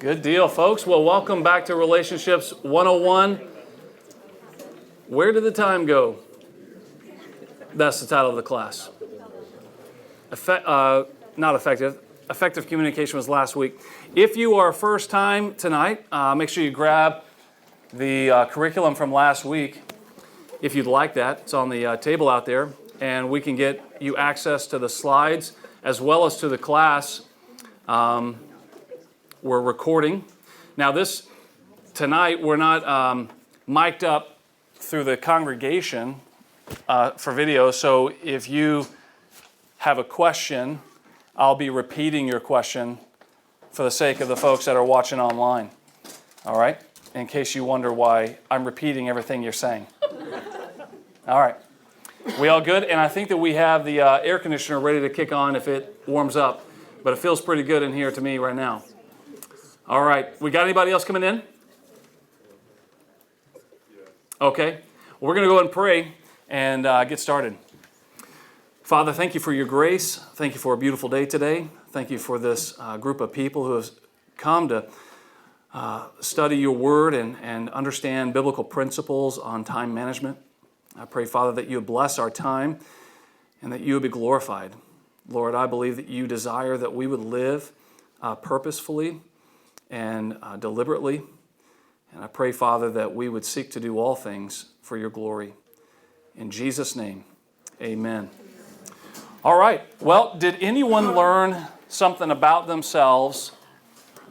Good deal, folks. Well, welcome back to Relationships 101. Where did the time go? That's the title of the class. Not effective. Effective communication was last week. If you are first time tonight, make sure you grab the curriculum from last week. If you'd like that, it's on the table out there. And we can get you access to the slides as well as to the class. We're recording. Now tonight we're not mic'd up through the congregation for video, so if you have a question, I'll be repeating your question for the sake of the folks that are watching online. All right? In case you wonder why I'm repeating everything you're saying. All right. We all good? And I think that we have the air conditioner ready to kick on if it warms up, but it feels pretty good in here to me right now. All right. We got anybody else coming in? Okay. We're going to go ahead and pray and get started. Father, thank you for your grace. Thank you for a beautiful day today. Thank you for this group of people who have come to study your word and understand biblical principles on time management. I pray, Father, that you would bless our time and that you would be glorified. Lord, I believe that you desire that we would live purposefully and deliberately. And I pray, Father, that we would seek to do all things for your glory. In Jesus' name, amen. All right. Well, did anyone learn something about themselves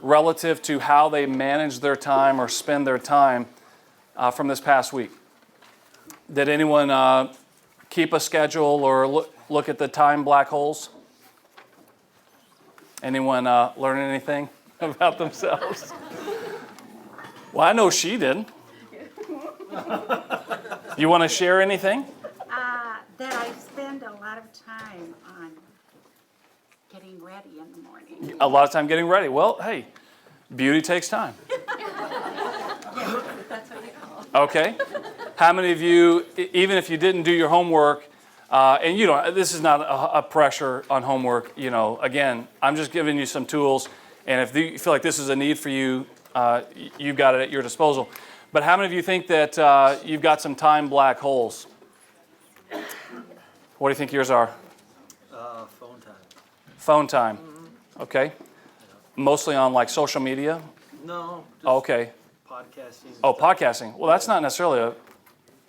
relative to how they manage their time or spend their time from this past week? Did anyone keep a schedule or look at the time black holes? Anyone learn anything about themselves? Well, I know she did. You want to share anything? That I spend a lot of time on getting ready in the morning. A lot of time getting ready. Well, hey, beauty takes time. That's what you call it. Okay. How many of you, even if you didn't do your homework, and you don't, this is not a pressure on homework, again, I'm just giving you some tools, and if you feel like this is a need for you, you've got it at your disposal. But how many of you think that you've got some time black holes? What do you think yours are? Phone time. Phone time. Okay. Mostly on like social media? No. Okay. Podcasting. Oh, podcasting. Well, that's not necessarily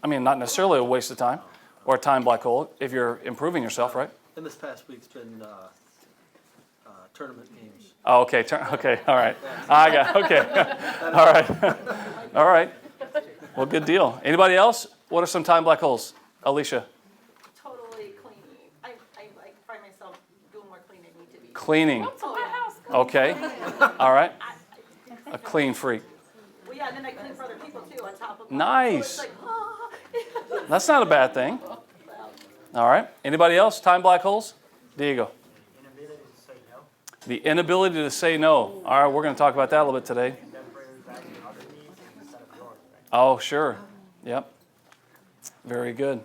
not necessarily a waste of time or a time black hole if you're improving yourself, right? And this past week's been tournament games. Oh, okay. Okay. All right. Okay. All right. All right. Well, good deal. Anybody else? What are some time black holes? Alicia. Totally cleaning. I find myself doing more cleaning than I need to be. Cleaning. Oh, my house. Okay. All right. A clean freak. Well, yeah, and then I clean for other people too on top of Nice. So it's like, That's not a bad thing. All right. Anybody else? Time black holes? Diego. The inability to say no. All right, we're going to talk about that a little bit today. Oh, sure. Yep. Very good.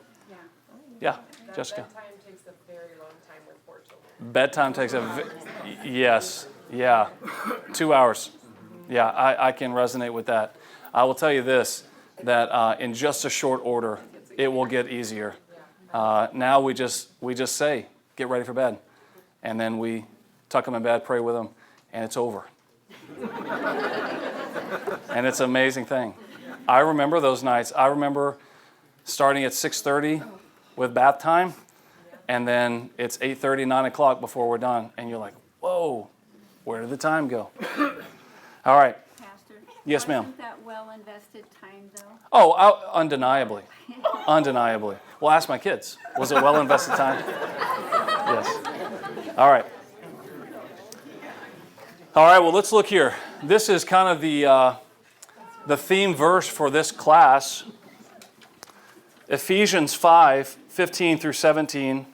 Yeah, Jessica. Bedtime takes a very long time with 4 children. Bedtime takes yes. Yeah. 2 hours. Yeah, I can resonate with that. I will tell you this, that in just a short order, it will get easier. Now we just say, get ready for bed. And then we tuck them in bed, pray with them, and it's over. And it's an amazing thing. I remember those nights. I remember starting at 6:30 with bath time, and then it's 8:30, 9 o'clock before we're done. And you're like, whoa, where did the time go? All right. Pastor? Yes, ma'am. Wasn't that well-invested time, though? Oh, undeniably. Undeniably. Well, ask my kids. Was it well invested time? Yes. All right. All right, well, let's look here. This is kind of the theme verse for this class. Ephesians 5:15 through 17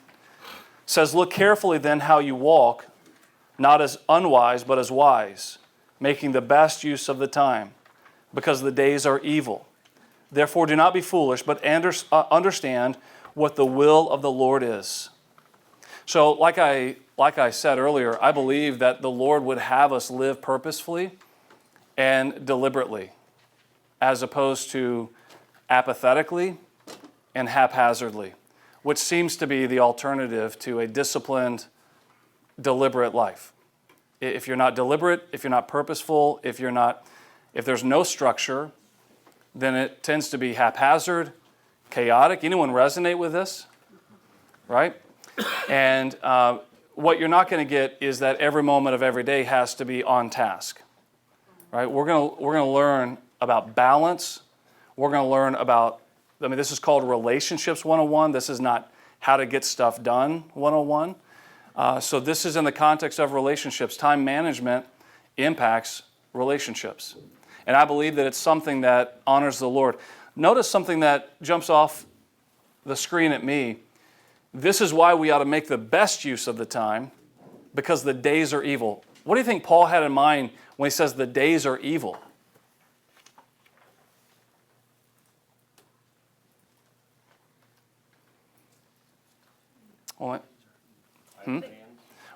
says, "Look carefully then how you walk, not as unwise, but as wise, making the best use of the time, because the days are evil. Therefore do not be foolish, but understand what the will of the Lord is." So like I said earlier, I believe that the Lord would have us live purposefully and deliberately, as opposed to apathetically and haphazardly, which seems to be the alternative to a disciplined, deliberate life. If you're not deliberate, if you're not purposeful, if there's no structure, then it tends to be haphazard, chaotic. Anyone resonate with this? Right? And what you're not going to get is that every moment of every day has to be on task. Right? We're going to learn about balance. We're going to learn about, this is called Relationships 101. This is not how to get stuff done 101. So this is in the context of relationships. Time management impacts relationships. And I believe that it's something that honors the Lord. Notice something that jumps off the screen at me. This is why we ought to make the best use of the time, because the days are evil. What do you think Paul had in mind when he says the days are evil? What?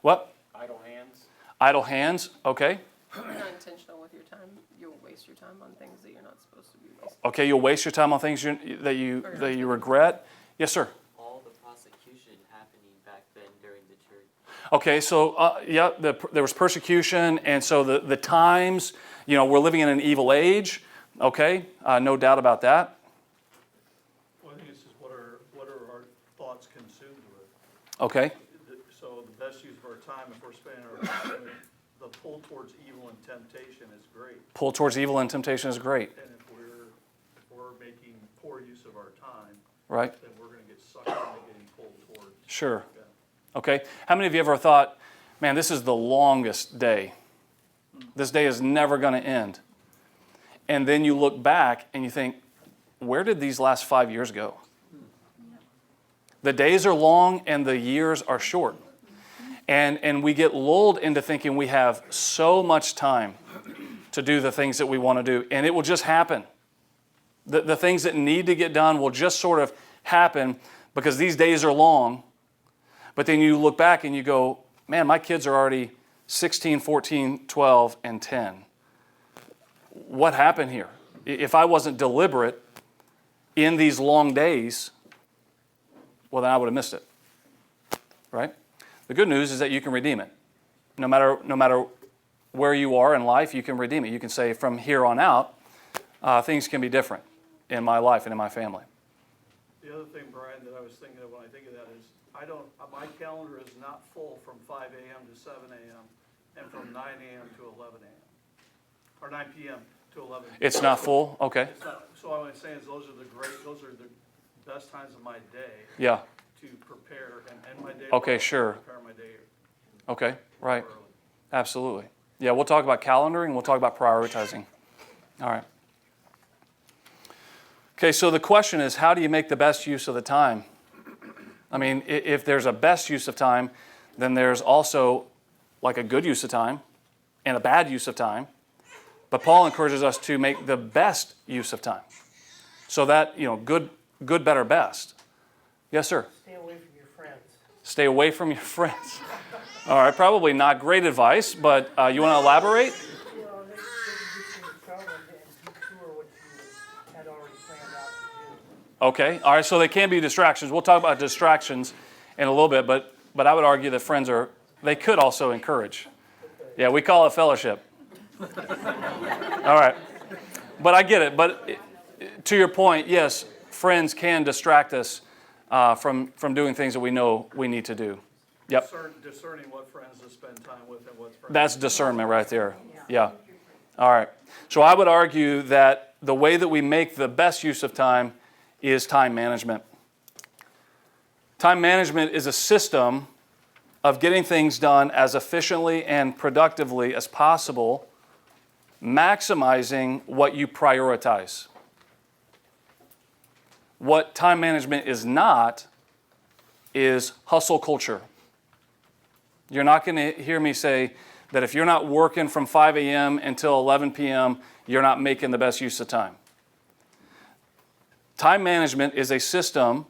What? Idle hands. Idle hands, okay. If you're not intentional with your time, you'll waste your time on things that you're not supposed to be wasting. Okay, you'll waste your time on things that you regret. Yes, sir. All the prosecution happening back then during the church. Okay, so there was persecution, and so the times, we're living in an evil age. Okay, no doubt about that. Well, I think it's just what are our thoughts consumed with? Okay, So the best use of our time, if we're spending our time, the pull towards evil and temptation is great. pull towards evil and temptation is great, And if we're making poor use of our time, right? then we're going to get sucked into getting pulled towards. Sure. Yeah. Okay, how many of you ever thought, man, this is the longest day. This day is never going to end. And then you look back and you think, where did these last 5 years go? The days are long and the years are short. And we get lulled into thinking we have so much time to do the things that we want to do, and it will just happen. The things that need to get done will just sort of happen because these days are long. But then you look back and you go, man, my kids are already 16, 14, 12, and 10. What happened here? If I wasn't deliberate in these long days, well, then I would have missed it, right? The good news is that you can redeem it. No matter where you are in life, you can redeem it. You can say, from here on out, things can be different in my life and in my family. The other thing, Brian, that I was thinking of when I think of that is, my calendar is not full from 5 a.m. to 7 a.m. and from 9 a.m. to 11 a.m. or 9 p.m. to 11 p.m. It's not full? Okay. It's not, so what I'm saying is those are the best times of my day Yeah. to prepare and end my day. Okay, well, sure. Prepare my day Okay, right. early. Absolutely. Yeah, we'll talk about calendaring. We'll talk about prioritizing. All right. Okay, so the question is, how do you make the best use of the time? If there's a best use of time, then there's also like a good use of time and a bad use of time. But Paul encourages us to make the best use of time. So that, good, better, best. Yes, sir? Stay away from your friends. Stay away from your friends. All right, probably not great advice, but you want to elaborate? Well, they can get you in trouble and detour what you had already planned out to do. Okay, all right, so they can be distractions. We'll talk about distractions in a little bit, but I would argue that friends they could also encourage. Yeah, we call it fellowship. All right, but I get it. But to your point, yes, friends can distract us from doing things that we know we need to do. Yep. Discerning what friends to spend time with and what friends. That's discernment right there. Yeah. All right. So I would argue that the way that we make the best use of time is time management. Time management is a system of getting things done as efficiently and productively as possible, maximizing what you prioritize. What time management is not is hustle culture. You're not going to hear me say that if you're not working from 5 a.m. until 11 p.m., you're not making the best use of time. Time management is a system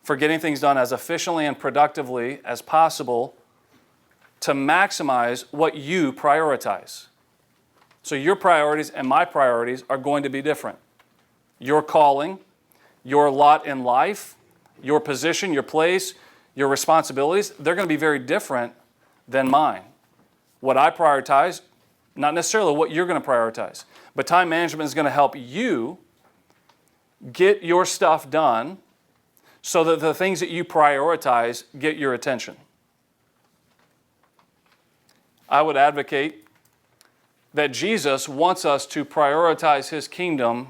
for getting things done as efficiently and productively as possible to maximize what you prioritize. So your priorities and my priorities are going to be different. Your calling, your lot in life, your position, your place, your responsibilities, they're going to be very different than mine. What I prioritize, not necessarily what you're going to prioritize. But time management is going to help you get your stuff done so that the things that you prioritize get your attention. I would advocate that Jesus wants us to prioritize His kingdom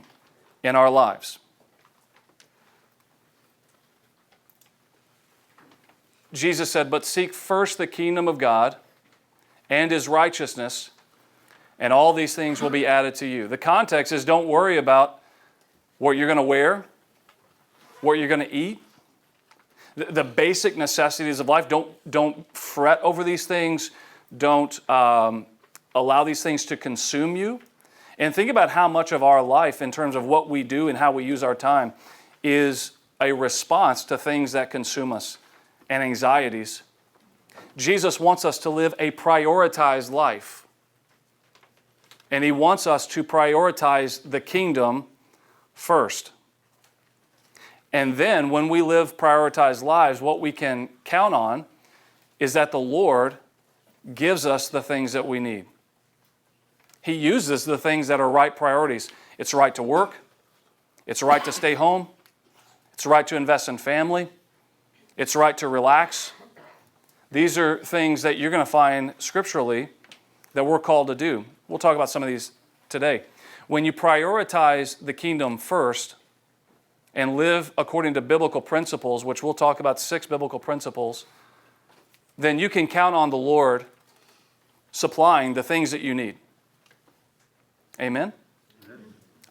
in our lives. Jesus said, "But seek first the kingdom of God and His righteousness, and all these things will be added to you." The context is, don't worry about what you're going to wear, what you're going to eat, the basic necessities of life. Don't fret over these things. Don't allow these things to consume you. And think about how much of our life, in terms of what we do and how we use our time, is a response to things that consume us and anxieties. Jesus wants us to live a prioritized life. And He wants us to prioritize the kingdom first. And then when we live prioritized lives, what we can count on is that the Lord gives us the things that we need. He uses the things that are right priorities. It's right to work. It's right to stay home. It's right to invest in family. It's right to relax. These are things that you're going to find scripturally that we're called to do. We'll talk about some of these today. When you prioritize the kingdom first and live according to biblical principles, which we'll talk about 6 biblical principles, then you can count on the Lord supplying the things that you need. Amen?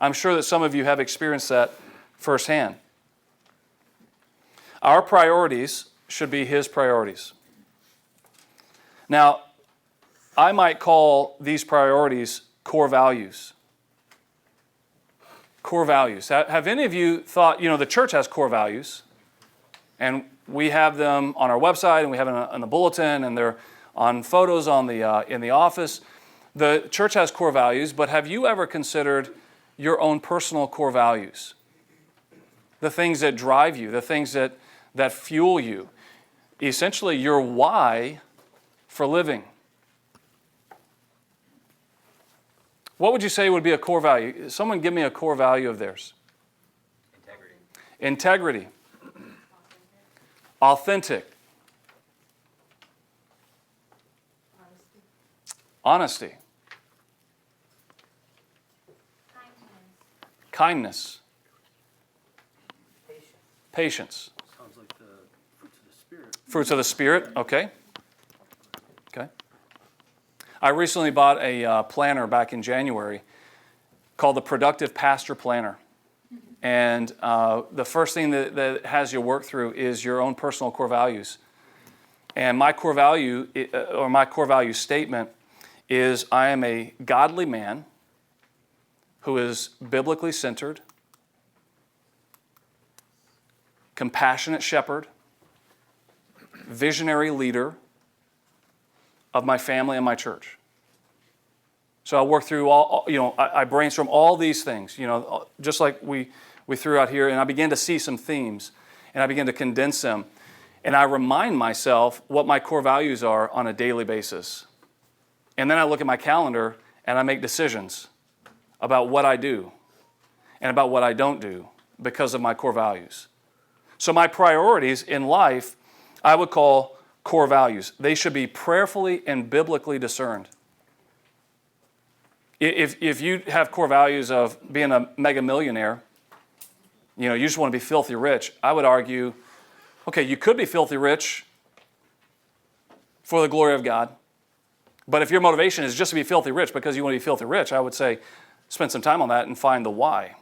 I'm sure that some of you have experienced that firsthand. Our priorities should be His priorities. Now, I might call these priorities core values. Core values. Have any of you thought, the church has core values, and we have them on our website, and we have them on the bulletin, and they're on photos in the office. The church has core values, but have you ever considered your own personal core values? The things that drive you, the things that fuel you. Essentially, your why for living. What would you say would be a core value? Someone give me a core value of theirs. Integrity. Authentic. Honesty. Kindness. Patience. Sounds like the fruits of the Spirit. Fruits of the Spirit, okay. Okay. I recently bought a planner back in January called the Productive Pastor Planner. And the first thing that has you work through is your own personal core values. And my core value, or my core value statement, is I am a godly man who is biblically centered, compassionate shepherd, visionary leader of my family and my church. So I work through I brainstorm all these things, just like we threw out here, and I began to see some themes, and I began to condense them, and I remind myself what my core values are on a daily basis. And then I look at my calendar, and I make decisions about what I do and about what I don't do because of my core values. So my priorities in life, I would call core values. They should be prayerfully and biblically discerned. If you have core values of being a mega millionaire, you just want to be filthy rich, I would argue, okay, you could be filthy rich for the glory of God. But if your motivation is just to be filthy rich because you want to be filthy rich, I would say spend some time on that and find the why.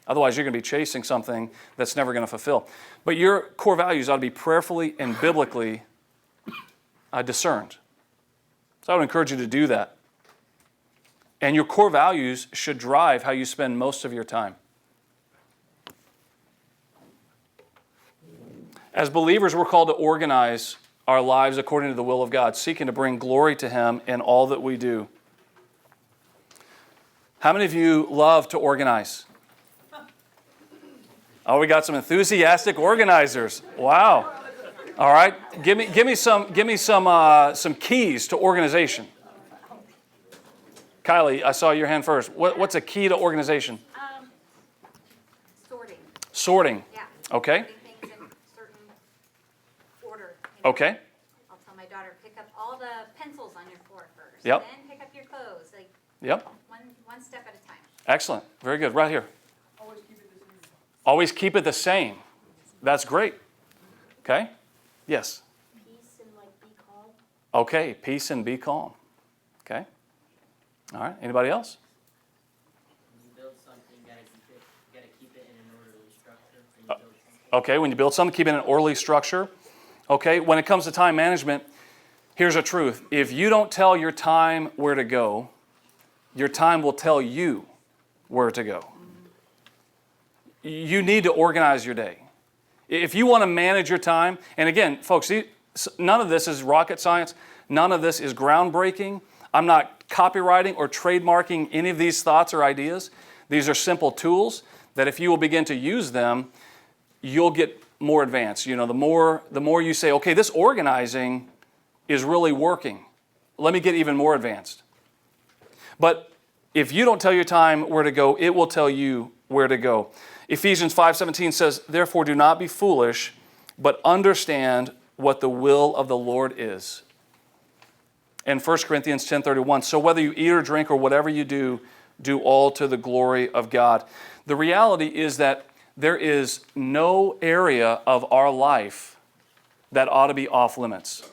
Otherwise, you're going to be chasing something that's never going to fulfill. But your core values ought to be prayerfully and biblically discerned. So I would encourage you to do that. And your core values should drive how you spend most of your time. As believers, we're called to organize our lives according to the will of God, seeking to bring glory to Him in all that we do. How many of you love to organize? Oh, we got some enthusiastic organizers. Wow. All right. Give me some keys to organization. Kylie, I saw your hand first. What's a key to organization? Sorting, Sorting. yeah. Okay. Putting things in certain order. you know. Okay. I'll tell my daughter, pick up all the pencils on your floor first. Yep. Then pick up your clothes, like Yep. one step at a time. Excellent. Very good. Right here. Always keep it the same. Always keep it the same. That's great. Okay. Yes. Peace and like be calm. Okay. Peace and be calm. Okay. All right. Anybody else? When you build something, you gotta keep it in an orderly structure. When you build something. Okay. When you build something, keep it in an orderly structure. Okay. When it comes to time management, here's a truth. If you don't tell your time where to go, your time will tell you where to go. You need to organize your day. If you want to manage your time, and again, folks, none of this is rocket science. None of this is groundbreaking. I'm not copywriting or trademarking any of these thoughts or ideas. These are simple tools that if you will begin to use them, you'll get more advanced. You know, the more you say, okay, this organizing is really working. Let me get even more advanced. But if you don't tell your time where to go, it will tell you where to go. Ephesians 5:17 says, therefore do not be foolish, but understand what the will of the Lord is. And 1 Corinthians 10:31, so whether you eat or drink or whatever you do, do all to the glory of God. The reality is that there is no area of our life that ought to be off limits.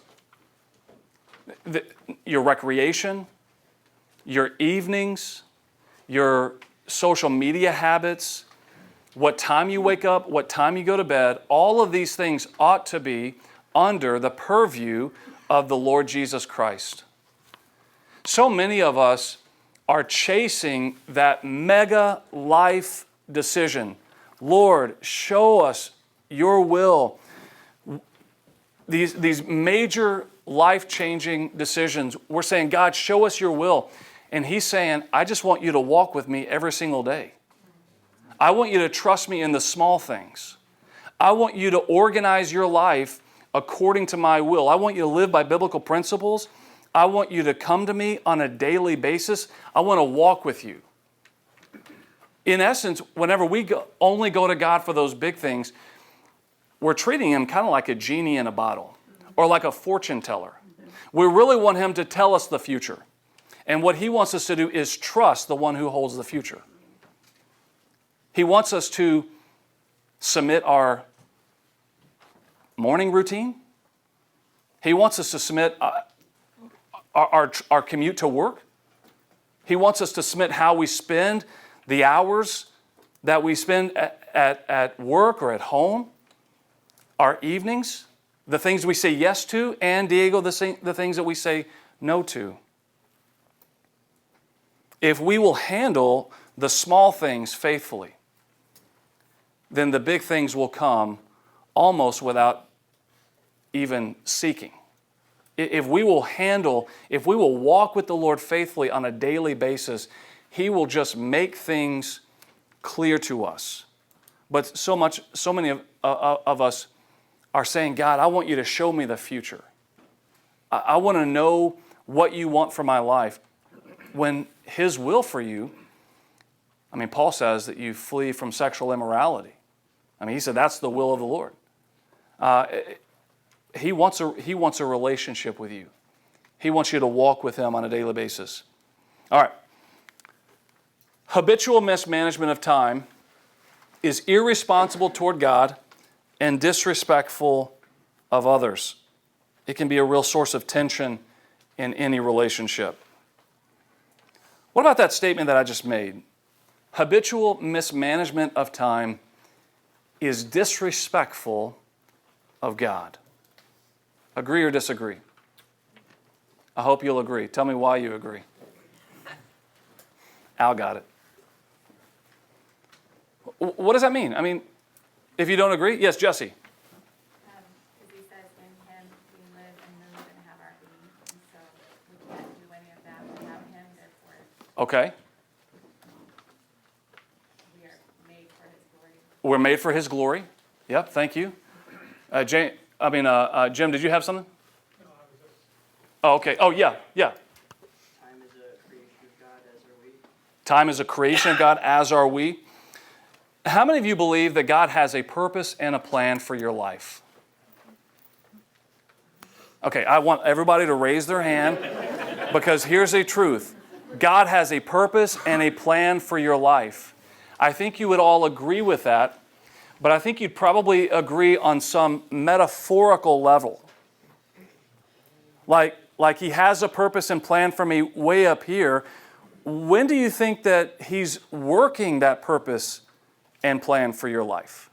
Your recreation, your evenings, your social media habits, what time you wake up, what time you go to bed, all of these things ought to be under the purview of the Lord Jesus Christ. So many of us are chasing that mega life decision. Lord, show us your will. These major life-changing decisions, we're saying, God, show us your will. And he's saying, I just want you to walk with me every single day. I want you to trust me in the small things. I want you to organize your life according to my will. I want you to live by biblical principles. I want you to come to me on a daily basis. I want to walk with you. In essence, whenever we only go to God for those big things, we're treating him kind of like a genie in a bottle or like a fortune teller. We really want him to tell us the future. And what he wants us to do is trust the one who holds the future. He wants us to submit our morning routine. He wants us to submit our commute to work. He wants us to submit how we spend the hours that we spend at work or at home, our evenings, the things we say yes to, and Diego, the things that we say no to. If we will handle the small things faithfully, then the big things will come almost without even seeking. If we will walk with the Lord faithfully on a daily basis, he will just make things clear to us. But so many of us are saying, God, I want you to show me the future. I want to know what you want for my life. When his will for you, I mean, Paul says that you flee from sexual immorality. I mean, he said that's the will of the Lord. He wants a relationship with you. He wants you to walk with him on a daily basis. All right. Habitual mismanagement of time is irresponsible toward God and disrespectful of others. It can be a real source of tension in any relationship. What about that statement that I just made? Habitual mismanagement of time is disrespectful of God. Agree or disagree? I hope you'll agree. Tell me why you agree. Al got it. What does that mean? I mean, if you don't agree, yes, Jesse. Because he says, in him we live and move and have our being. And so we can't do any of that without him, therefore. Okay. We're made for His glory. Yep, thank you. Jim, did you have something? Oh, okay. Oh, yeah. Time is a creation of God, as are we. Time is a creation of God, as are we. How many of you believe that God has a purpose and a plan for your life? Okay, I want everybody to raise their hand because here's a truth. God has a purpose and a plan for your life. I think you would all agree with that, but I think you'd probably agree on some metaphorical level. Like He has a purpose and plan for me way up here. When do you think that He's working that purpose and plan for your life?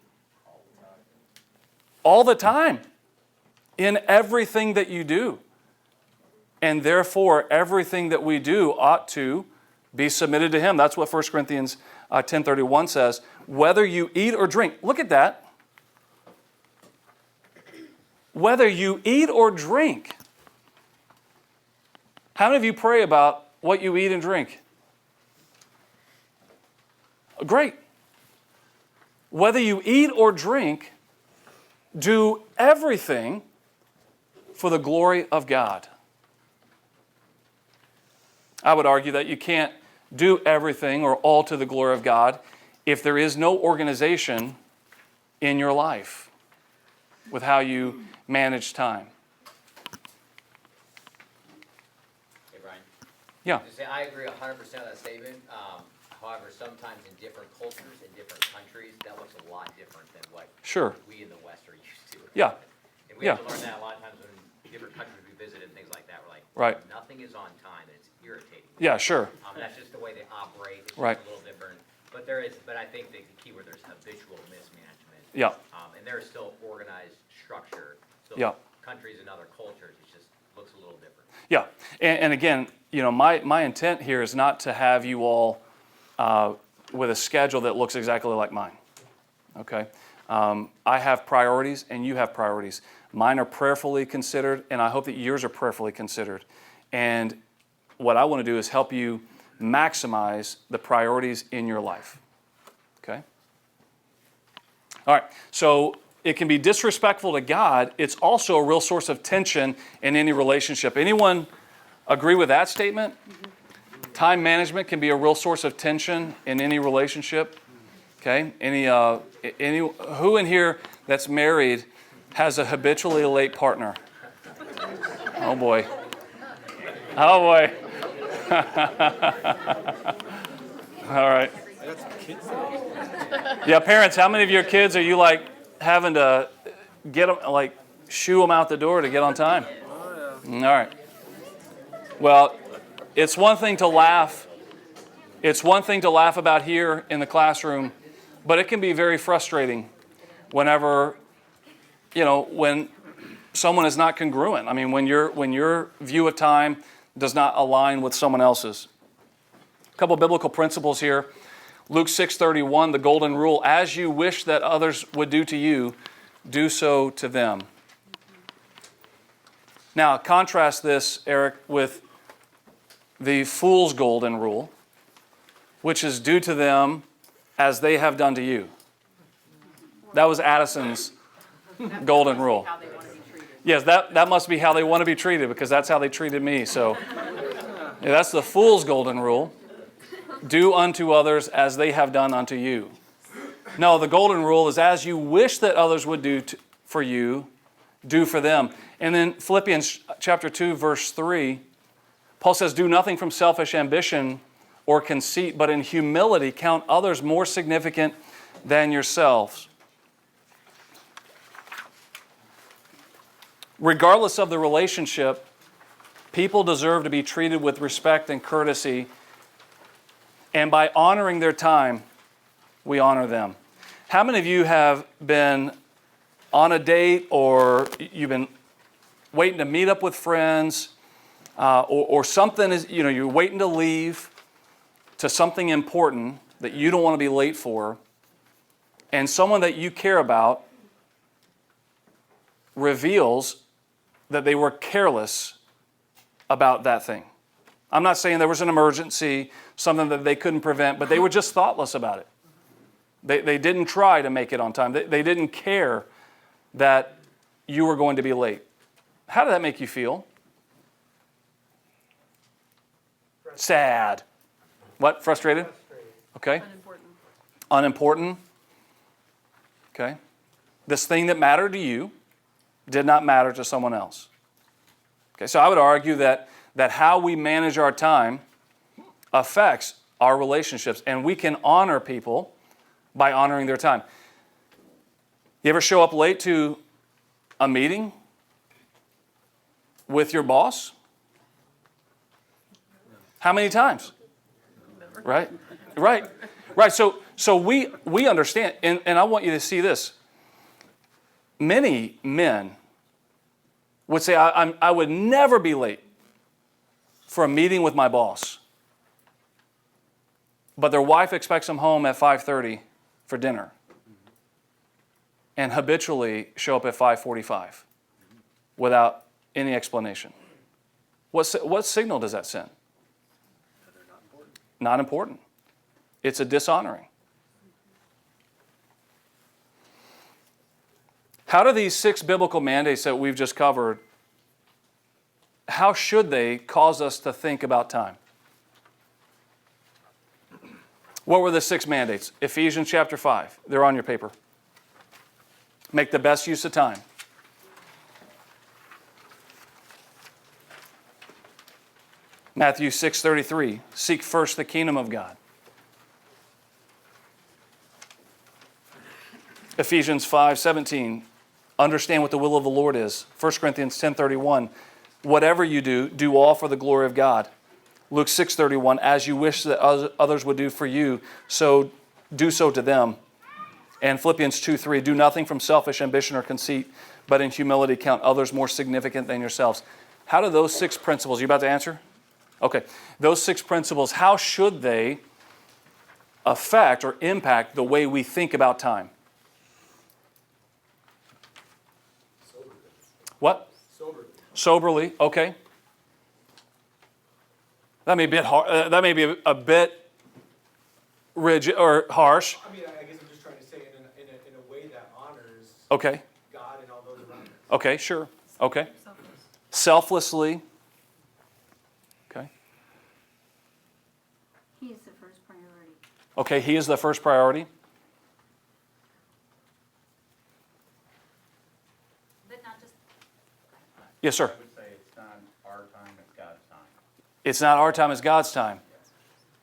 All the time. In everything that you do. And therefore, everything that we do ought to be submitted to Him. That's what 1 Corinthians 10:31 says. Whether you eat or drink. Look at that. Whether you eat or drink. How many of you pray about what you eat and drink? Great. Whether you eat or drink, do everything for the glory of God. I would argue that you can't do everything or all to the glory of God if there is no organization in your life with how you manage time. Hey, Brian. Yeah. To say I agree 100% with that statement. However, sometimes in different cultures, in different countries, that looks a lot different than what Sure. we in the West are used to. Yeah. And we have to learn that a lot of times when different countries we visited and things like that. We're like, Right. nothing is on time, and it's irritating. Yeah, sure. That's just the way they operate. It's just Right. a little different. But I think the key word there's habitual mismanagement. Yeah. And there's still organized structure. So Yeah. countries and other cultures, it just looks a little different. Yeah. And again, my intent here is not to have you all with a schedule that looks exactly like mine. Okay? I have priorities and you have priorities. Mine are prayerfully considered, and I hope that yours are prayerfully considered. And what I want to do is help you maximize the priorities in your life. Okay? All right. So it can be disrespectful to God. It's also a real source of tension in any relationship. Anyone agree with that statement? Time management can be a real source of tension in any relationship. Okay? Who in here that's married has a habitually late partner? Oh boy. Oh boy. All right. Yeah, parents, how many of your kids are you like having to get them, like shoo them out the door to get on time? All right. Well, it's one thing to laugh. It's one thing to laugh about here in the classroom, but it can be very frustrating whenever, when someone is not congruent. I mean, when your view of time does not align with someone else's. A couple biblical principles here. Luke 6:31, the golden rule, as you wish that others would do to you, do so to them. Now, contrast this, Eric, with the fool's golden rule, which is do to them as they have done to you. That was Addison's golden rule. Yes, that must be how they want to be treated, because that's how they treated me. So yeah, that's the fool's golden rule. Do unto others as they have done unto you. No, the golden rule is as you wish that others would do for you, do for them. And then Philippians chapter 2, verse 3, Paul says, do nothing from selfish ambition or conceit, but in humility count others more significant than yourselves. Regardless of the relationship, people deserve to be treated with respect and courtesy. And by honoring their time, we honor them. How many of you have been on a date, or you've been waiting to meet up with friends, or something is, you're waiting to leave to something important that you don't want to be late for, and someone that you care about reveals that they were careless about that thing. I'm not saying there was an emergency, something that they couldn't prevent, but they were just thoughtless about it. They didn't try to make it on time. They didn't care that you were going to be late. How did that make you feel? Sad. What? Frustrated? Okay. Unimportant. Unimportant. Okay. This thing that mattered to you did not matter to someone else. Okay, so I would argue that how we manage our time affects our relationships, and we can honor people by honoring their time. You ever show up late to a meeting with your boss? How many times? Right? Right. Right. So we understand, and I want you to see this. Many men would say, I would never be late for a meeting with my boss. But their wife expects them home at 5:30 for dinner and habitually show up at 5:45 without any explanation. What signal does that send? Not important. It's a dishonoring. How do these 6 biblical mandates that we've just covered, how should they cause us to think about time? What were the 6 mandates? Ephesians chapter 5. They're on your paper. Make the best use of time. Matthew 6:33. Seek first the kingdom of God. Ephesians 5:17. Understand what the will of the Lord is. 1 Corinthians 10:31. Whatever you do, do all for the glory of God. Luke 6:31. As you wish that others would do for you, so do so to them. And Philippians 2:3. Do nothing from selfish ambition or conceit, but in humility count others more significant than yourselves. How do those 6 principles, you about to answer? Okay. Those 6 principles, how should they affect or impact the way we think about time? What? Soberly. Okay. That may be a bit rigid or harsh. I mean, I guess I'm just trying to say in a way that honors Okay. God and all those around us. Okay, sure. Okay. Selflessly. Okay. He's the first priority. Okay, he is the first priority. But not just, Yes, sir. I would say it's not our time, it's God's time. It's not our time, it's God's time.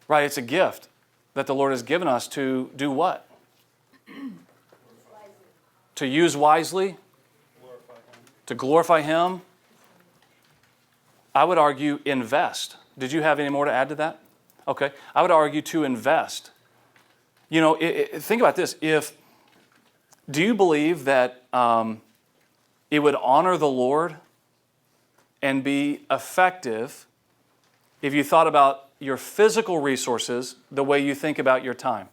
Right, it's a gift that the Lord has given us to do what? To use wisely? To glorify Him? I would argue invest. Did you have any more to add to that? Okay. I would argue to invest. You know, think about this. Do you believe that it would honor the Lord and be effective if you thought about your physical resources the way you think about your time?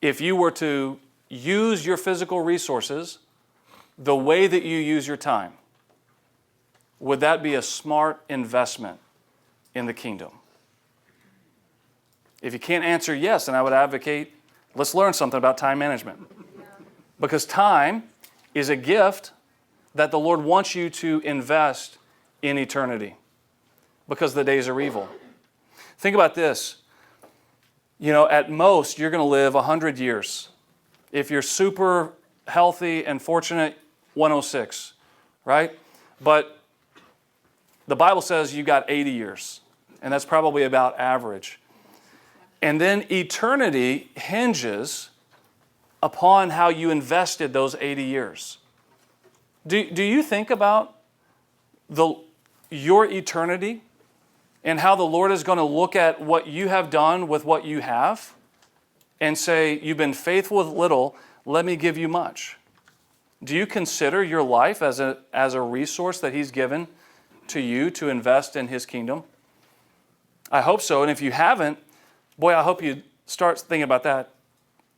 If you were to use your physical resources the way that you use your time, would that be a smart investment in the kingdom? If you can't answer yes, then I would advocate, let's learn something about time management. Because time is a gift that the Lord wants you to invest in eternity, because the days are evil. Think about this. You know, at most, you're going to live 100 years. If you're super healthy and fortunate, 106, right? But the Bible says you got 80 years, and that's probably about average. And then eternity hinges upon how you invested those 80 years. Do you think about your eternity and how the Lord is going to look at what you have done with what you have and say, you've been faithful with little, let me give you much? Do you consider your life as a resource that He's given to you to invest in His kingdom? I hope so. And if you haven't, boy, I hope you start thinking about that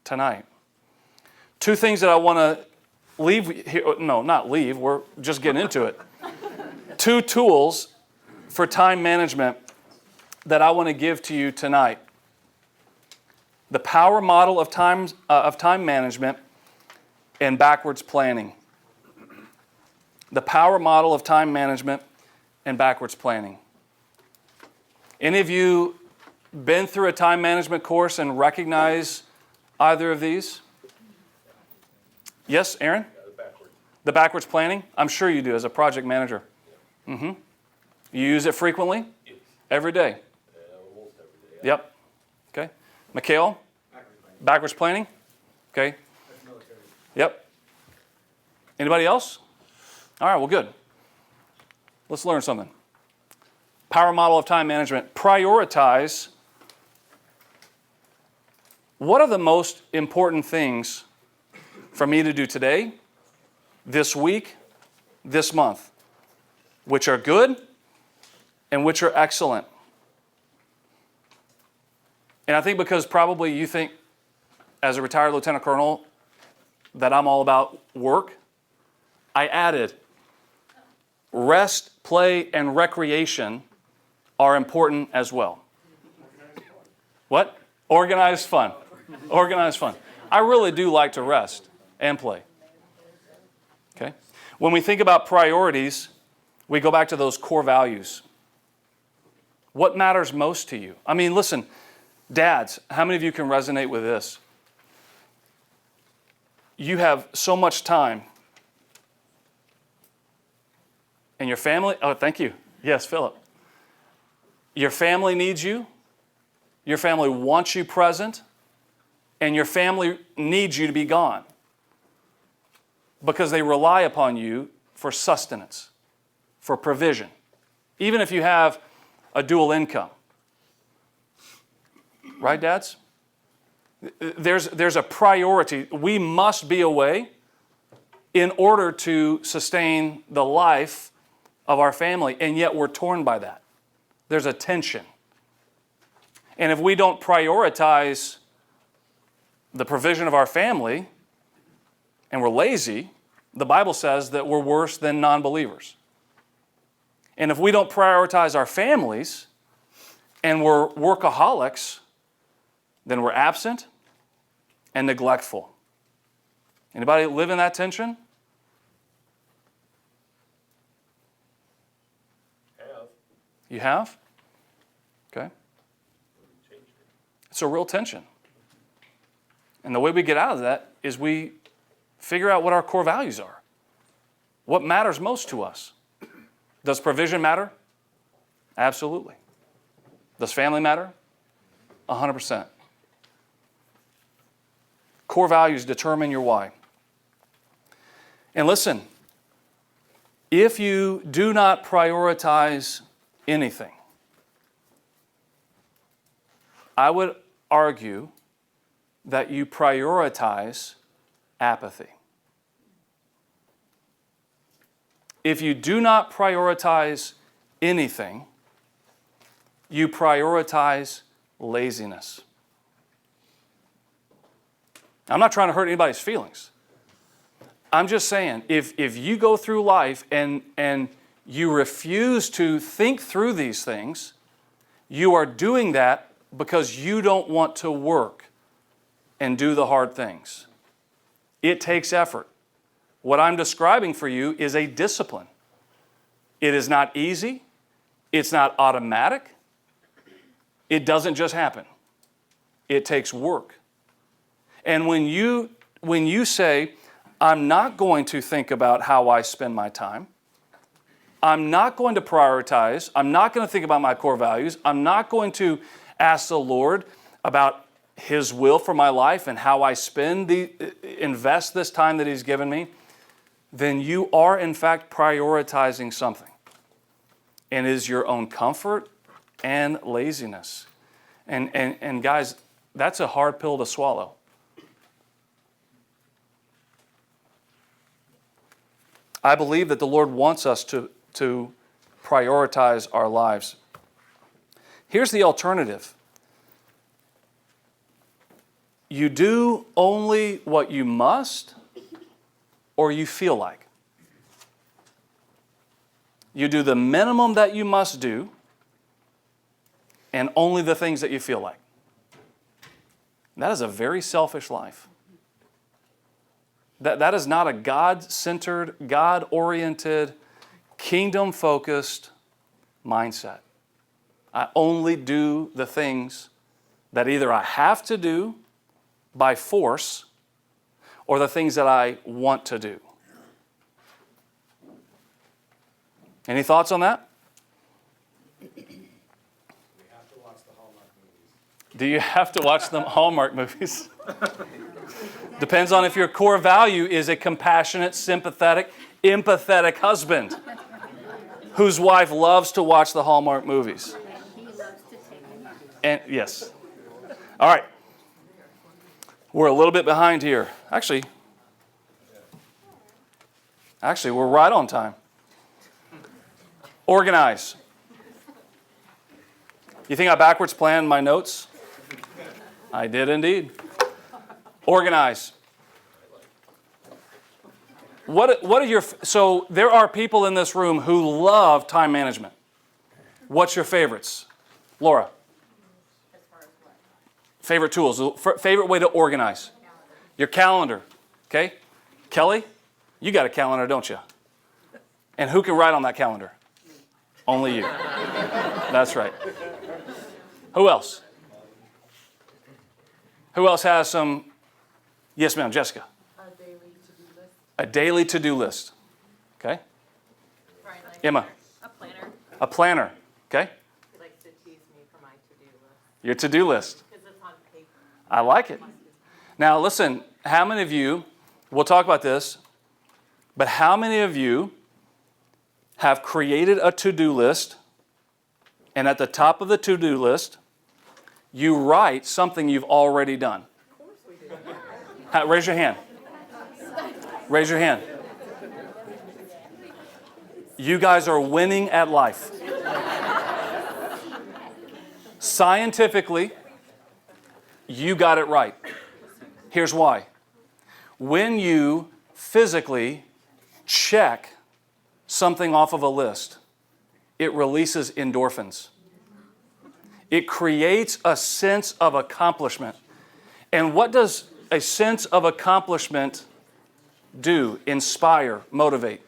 tonight. 2 things that I want to leave here. No, not leave. We're just getting into it. 2 tools for time management that I want to give to you tonight. The power model of time management and backwards planning. The power model of time management and backwards planning. Any of you been through a time management course and recognize either of these? Yes, Aaron? The backwards planning? I'm sure you do as a project manager. Mm-hmm. You use it frequently? Every day? Almost every day. Yep. Okay. Mikhail? Backwards planning? Okay. That's military. Yep. Anybody else? All right, well, good. Let's learn something. Power model of time management. Prioritize. What are the most important things for me to do today, this week, this month? Which are good and which are excellent. And I think because probably you think, as a retired lieutenant colonel, that I'm all about work, I added rest, play, and recreation are important as well. What? Organized fun. Organized fun. I really do like to rest and play. Okay? When we think about priorities, we go back to those core values. What matters most to you? I mean, listen, dads, how many of you can resonate with this? You have so much time. And your family, oh, thank you. Yes, Philip. Your family needs you. Your family wants you present. And your family needs you to be gone. Because they rely upon you for sustenance, for provision. Even if you have a dual income. Right, dads? There's a priority. We must be away in order to sustain the life of our family, and yet we're torn by that. There's a tension. And if we don't prioritize the provision of our family, and we're lazy, the Bible says that we're worse than non-believers. And if we don't prioritize our families, and we're workaholics, then we're absent and neglectful. Anybody live in that tension? You have? Okay. It's a real tension. And the way we get out of that is we figure out what our core values are. What matters most to us? Does provision matter? Absolutely. Does family matter? 100%. Core values determine your why. And listen, if you do not prioritize anything, I would argue that you prioritize apathy. If you do not prioritize anything, you prioritize laziness. I'm not trying to hurt anybody's feelings. I'm just saying, if you go through life and you refuse to think through these things, you are doing that because you don't want to work and do the hard things. It takes effort. What I'm describing for you is a discipline. It is not easy. It's not automatic. It doesn't just happen. It takes work. And when you say, I'm not going to think about how I spend my time, I'm not going to prioritize, I'm not going to think about my core values, I'm not going to ask the Lord about His will for my life and how I invest this time that He's given me, then you are in fact prioritizing something. And it is your own comfort and laziness. And guys, that's a hard pill to swallow. I believe that the Lord wants us to prioritize our lives. Here's the alternative. You do only what you must or you feel like. You do the minimum that you must do, and only the things that you feel like. That is a very selfish life. That is not a God-centered, God-oriented, kingdom-focused mindset. I only do the things that either I have to do by force or the things that I want to do. Any thoughts on that? We have to watch the Hallmark movies. Do you have to watch them Hallmark movies? Depends on if your core value is a compassionate, sympathetic, empathetic husband whose wife loves to watch the Hallmark movies. He loves to take a nap. And yes. All right. We're a little bit behind here. Actually, we're right on time. Organize. You think I backwards planned my notes? I did indeed. Organize. What are your, so there are people in this room who love time management. What's your favorites? Laura? As far as what? Favorite tools, favorite way to organize? Your calendar, okay? Kelly, you got a calendar, don't you? And who can write on that calendar? Only you. That's right. Who else? Who else has some? Yes, ma'am, Jessica. A daily to-do list. A daily to-do list. Okay. Brian likes Emma. A planner. A planner. Okay. He likes to tease me for my to-do list. Your to-do list. Because it's on paper. I like it. Now listen, how many of you, we'll talk about this, but how many of you have created a to-do list, and at the top of the to-do list, you write something you've already done? Raise your hand. Raise your hand. You guys are winning at life. Scientifically, you got it right. Here's why. When you physically check something off of a list, it releases endorphins. It creates a sense of accomplishment. And what does a sense of accomplishment do? Inspire, motivate.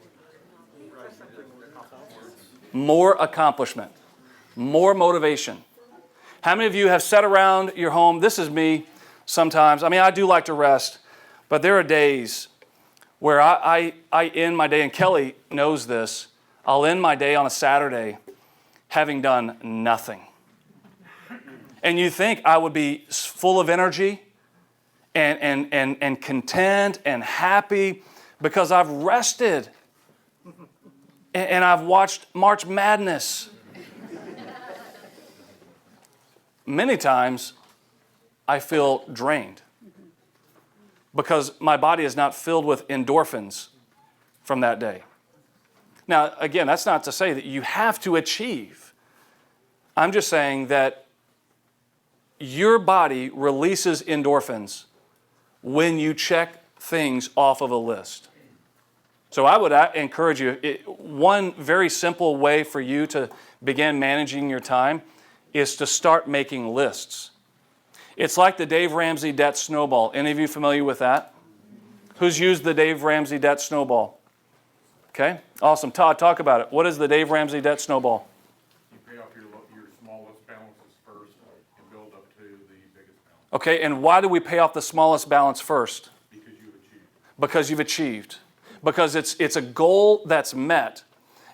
More accomplishment, more motivation. How many of you have sat around your home? This is me sometimes. I mean, I do like to rest, but there are days where I end my day, and Kelly knows this, I'll end my day on a Saturday having done nothing. And you think I would be full of energy and content and happy because I've rested and I've watched March Madness. Many times I feel drained because my body is not filled with endorphins from that day. Now, again, that's not to say that you have to achieve. I'm just saying that your body releases endorphins when you check things off of a list. So I would encourage you, one very simple way for you to begin managing your time is to start making lists. It's like the Dave Ramsey debt snowball. Any of you familiar with that? Who's used the Dave Ramsey debt snowball? Okay, awesome. Todd, talk about it. What is the Dave Ramsey debt snowball? You pay off your smallest balances first and build up to the biggest balance. Okay, and why do we pay off the smallest balance first? Because you've achieved. Because you've achieved. Because it's a goal that's met.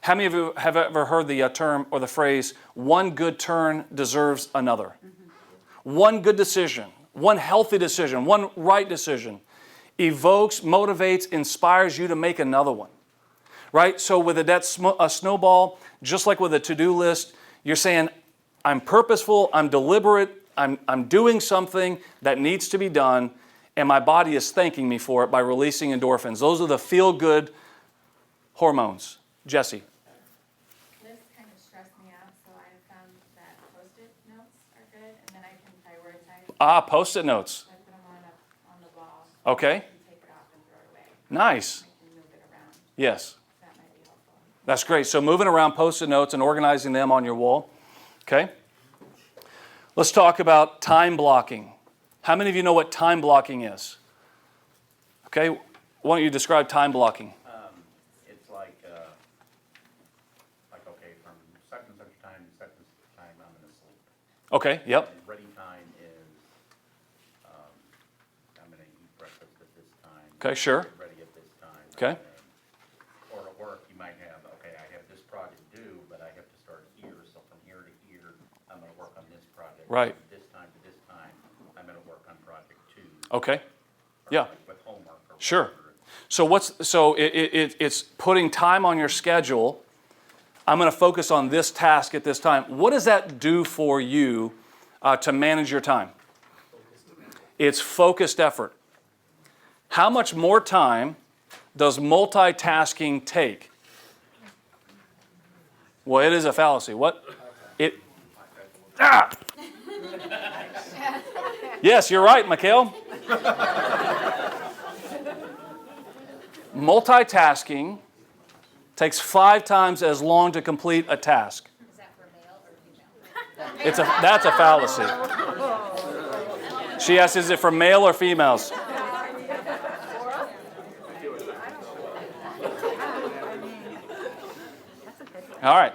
How many of you have ever heard the term or the phrase, one good turn deserves another? Mm-hmm. One good decision, one healthy decision, one right decision evokes, motivates, inspires you to make another one. Right? So with a snowball, just like with a to-do list, you're saying, I'm purposeful, I'm deliberate, I'm doing something that needs to be done, and my body is thanking me for it by releasing endorphins. Those are the feel-good hormones. Jesse. Lists kind of stress me out, so I have found that Post-it notes are good, and then I can prioritize. Post-it notes. I put them on the wall. Okay. And take it off and throw it away. Nice. I can move it around. Yes. That might be helpful. That's great. So moving around Post-it notes and organizing them on your wall. Okay. Let's talk about time blocking. How many of you know what time blocking is? Okay, why don't you describe time blocking? It's like, okay, from such and such time to such and such time, I'm gonna sleep. Okay, yep. And ready time is, I'm gonna eat breakfast at this time. Okay, sure. Ready at this time. Okay. Or at work, you might have, okay, I have this project due, but I have to start here, so from here to here, I'm gonna work on this project. Right. From this time to this time, I'm gonna work on project 2. Okay, or yeah. like with homework or Sure. whatever. So it's putting time on your schedule. I'm going to focus on this task at this time. What does that do for you to manage your time? It's focused effort. How much more time does multitasking take? Well, it is a fallacy. What? Yes, you're right, Mikhail. Multitasking takes 5 times as long to complete a task. Is that for male or female? That's a fallacy. She asked, is it for male or females? All right.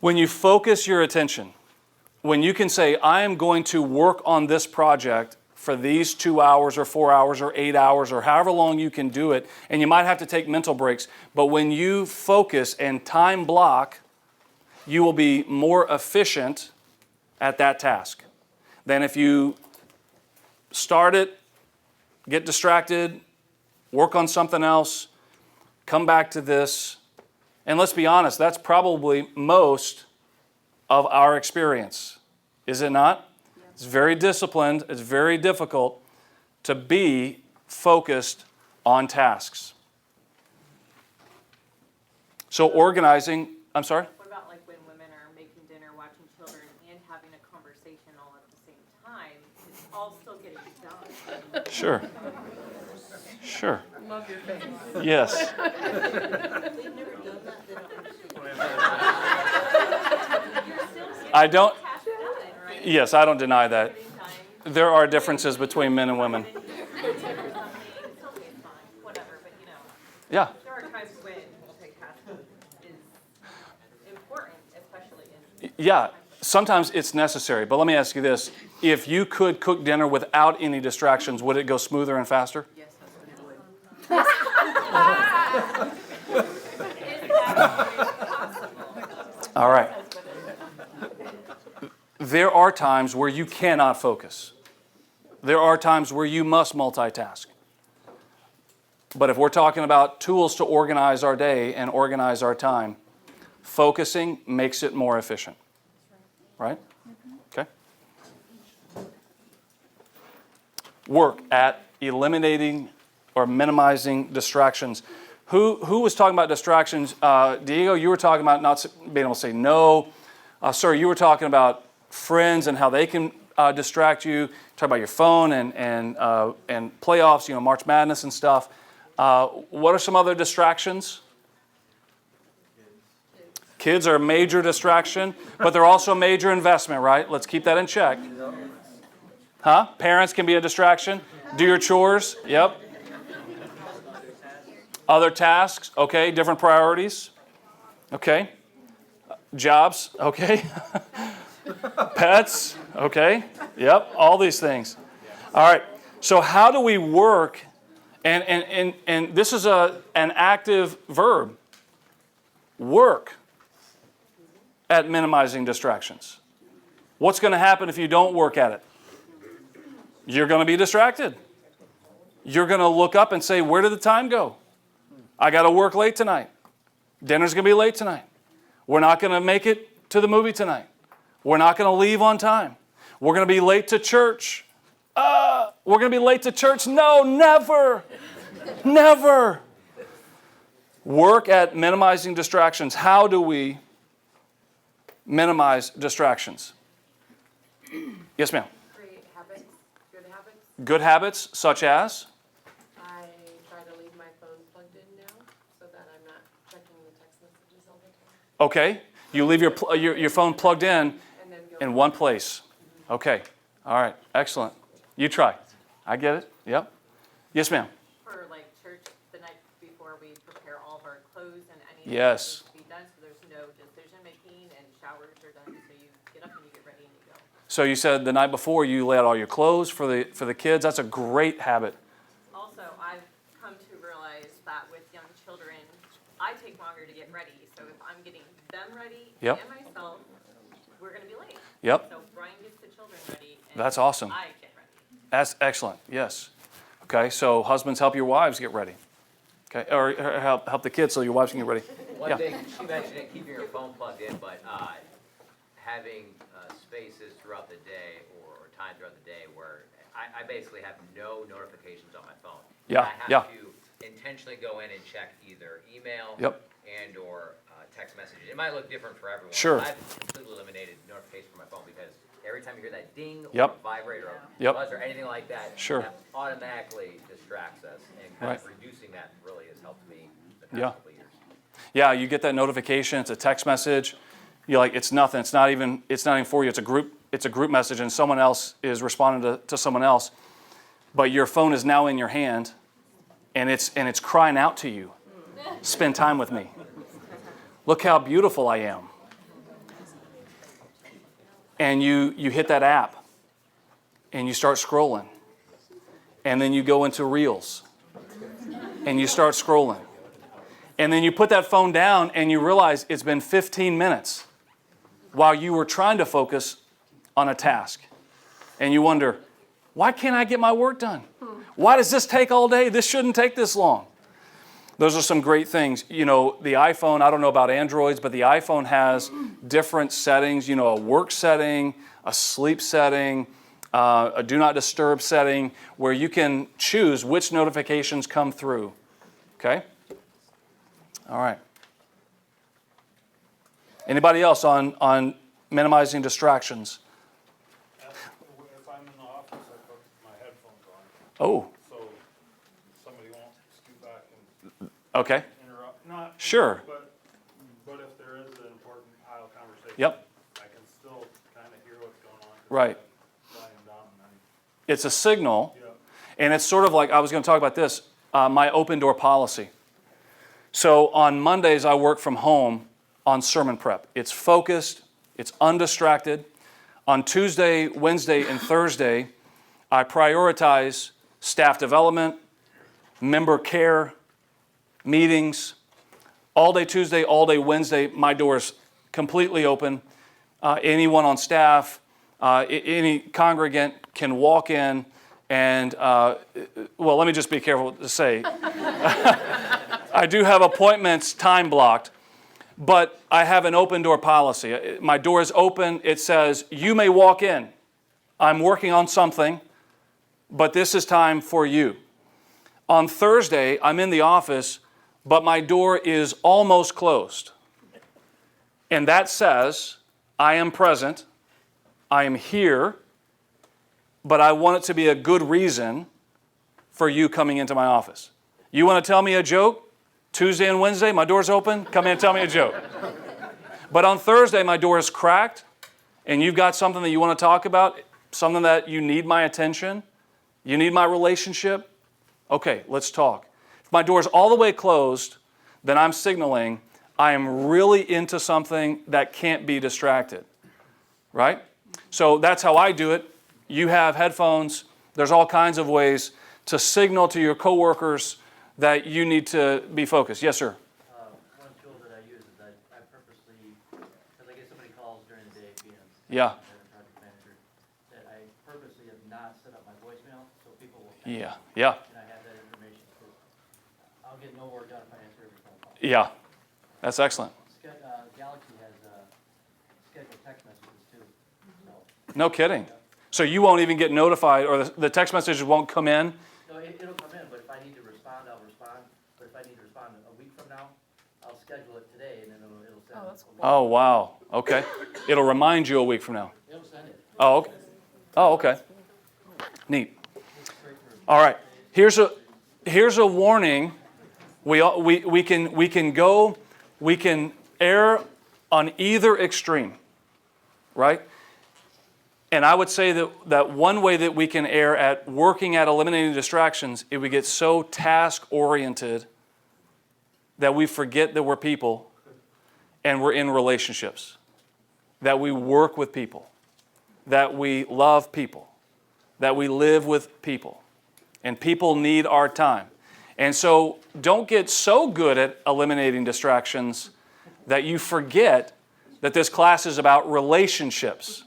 When you focus your attention, when you can say, I am going to work on this project for these 2 hours or 4 hours or 8 hours or however long you can do it, and you might have to take mental breaks, but when you focus and time block, you will be more efficient at that task than if you start it, get distracted, work on something else, come back to this. And let's be honest, that's probably most of our experience, is it not? It's very disciplined, it's very difficult to be focused on tasks. So organizing, I'm sorry? What about like when women are making dinner, watching children, and having a conversation all at the same time? It's all still getting done. Sure. Sure. Love your face. Yes. I don't, yes, I don't deny that. There are differences between men and women. Whatever, but you know, Yeah. there are times when multitasking is important, especially in. Yeah, sometimes it's necessary. But let me ask you this. If you could cook dinner without any distractions, would it go smoother and faster? Yes, that's what it would. All right. There are times where you cannot focus. There are times where you must multitask. But if we're talking about tools to organize our day and organize our time, focusing makes it more efficient. Right? Okay. Work at eliminating or minimizing distractions. Who was talking about distractions? Diego, you were talking about not being able to say no. Sir, you were talking about friends and how they can distract you. Talk about your phone and playoffs, you know, March Madness and stuff. What are some other distractions? Kids are a major distraction, but they're also a major investment, right? Let's keep that in check. Huh? Parents can be a distraction. Do your chores. Yep. Other tasks. Okay. Different priorities. Okay. Jobs. Okay. Pets. Okay. Yep. All these things. All right. So how do we work? And this is an active verb. Work at minimizing distractions. What's going to happen if you don't work at it? You're going to be distracted. You're going to look up and say, where did the time go? I got to work late tonight. Dinner's going to be late tonight. We're not going to make it to the movie tonight. We're not going to leave on time. We're going to be late to church. We're going to be late to church. No, never. Never. Work at minimizing distractions. How do we minimize distractions? Yes, ma'am. Create habits, good habits. Good habits such as? I try to leave my phone plugged in now so that I'm not checking the text messages all the time. Okay. You leave your phone plugged in. And then go In one place. Okay. All right. Excellent. You try. I get it. Yep. Yes, ma'am. For like church, the night before we prepare all of our clothes and anything that Yes. needs to be done, so there's no decision making and showers are done, so you get up and you get ready and you go. So you said the night before you lay out all your clothes for the kids. That's a great habit. Also, I've come to realize that with young children, I take longer to get ready, so if I'm getting them ready Yep. and myself, we're gonna be late. Yep. So Brian gets the children ready and That's awesome. I get ready. That's excellent. Yes. Okay. So husbands, help your wives get ready. Okay. Or help the kids so your wives can get ready. One Yeah. thing, she mentioned it, keeping your phone plugged in, but having spaces throughout the day or time throughout the day where I basically have no notifications on my phone. Yeah, I yeah. have to intentionally go in and check either email Yep. and or text messages. It might look different for everyone. Sure. I've completely eliminated notifications from my phone because every time you hear that ding or Yep. vibrate or Yep. buzz or anything like that, Sure. that automatically distracts us. And kind of Right. reducing that really has helped me the past Yeah. couple of years. Yeah, you get that notification. It's a text message. You're like, it's nothing. It's not even for you. It's a group message, and someone else is responding to someone else. But your phone is now in your hand, and it's crying out to you. Spend time with me. Look how beautiful I am. And you hit that app, and you start scrolling, and then you go into Reels, and you start scrolling. And then you put that phone down and you realize it's been 15 minutes while you were trying to focus on a task. And you wonder, why can't I get my work done? Why does this take all day? This shouldn't take this long. Those are some great things. You know, the iPhone, I don't know about Androids, but the iPhone has different settings, you know, a work setting, a sleep setting, a do not disturb setting, where you can choose which notifications come through. Okay? All right. Anybody else on minimizing distractions? If I'm in the office, I put my headphones on, Oh, so somebody won't scoot back and okay. interrupt. Not. Sure. But if there is an important aisle conversation. Yep. I can still kind of hear what's going on. 'Cause Right. I volume down and then, It's a signal, yeah. and it's sort of like, I was going to talk about this, my open door policy. So on Mondays, I work from home on sermon prep. It's focused, it's undistracted. On Tuesday, Wednesday, and Thursday, I prioritize staff development, member care, meetings. All day Tuesday, all day Wednesday, my door is completely open. Anyone on staff, any congregant can walk in and, well, let me just be careful to say. I do have appointments time blocked, but I have an open door policy. My door is open. It says, you may walk in. I'm working on something, but this is time for you. On Thursday, I'm in the office, but my door is almost closed. And that says, I am present, I am here, but I want it to be a good reason for you coming into my office. You want to tell me a joke? Tuesday and Wednesday, my door's open. Come in and tell me a joke. But on Thursday, my door is cracked, and you've got something that you want to talk about, something that you need my attention, you need my relationship. Okay, let's talk. If my door is all the way closed, then I'm signaling I am really into something that can't be distracted, right? So that's how I do it. You have headphones. There's all kinds of ways to signal to your coworkers that you need to be focused. Yes, sir. One tool that I use is I purposely, because I get so many calls during the day, being Yeah. a project manager, that I purposely have not set up my voicemail, so people will. Yeah. And I have that information, because I'll get no work done if I answer every phone call. Yeah. That's excellent. Galaxy has scheduled text messages too, so. No kidding. So you won't even get notified, or the text messages won't come in? No, it'll come in, but if I need to respond, I'll respond. But if I need to respond a week from now, I'll schedule it today, and then it'll send. Oh, that's cool. Oh, wow. Okay. It'll remind you a week from now. It'll send it. Oh, okay. Oh, okay. Neat. All right. Here's a warning. We can err on either extreme, right? And I would say that one way that we can err at working at eliminating distractions is we get so task-oriented that we forget that we're people and we're in relationships, that we work with people, that we love people, that we live with people, and people need our time. And so don't get so good at eliminating distractions that you forget that this class is about relationships,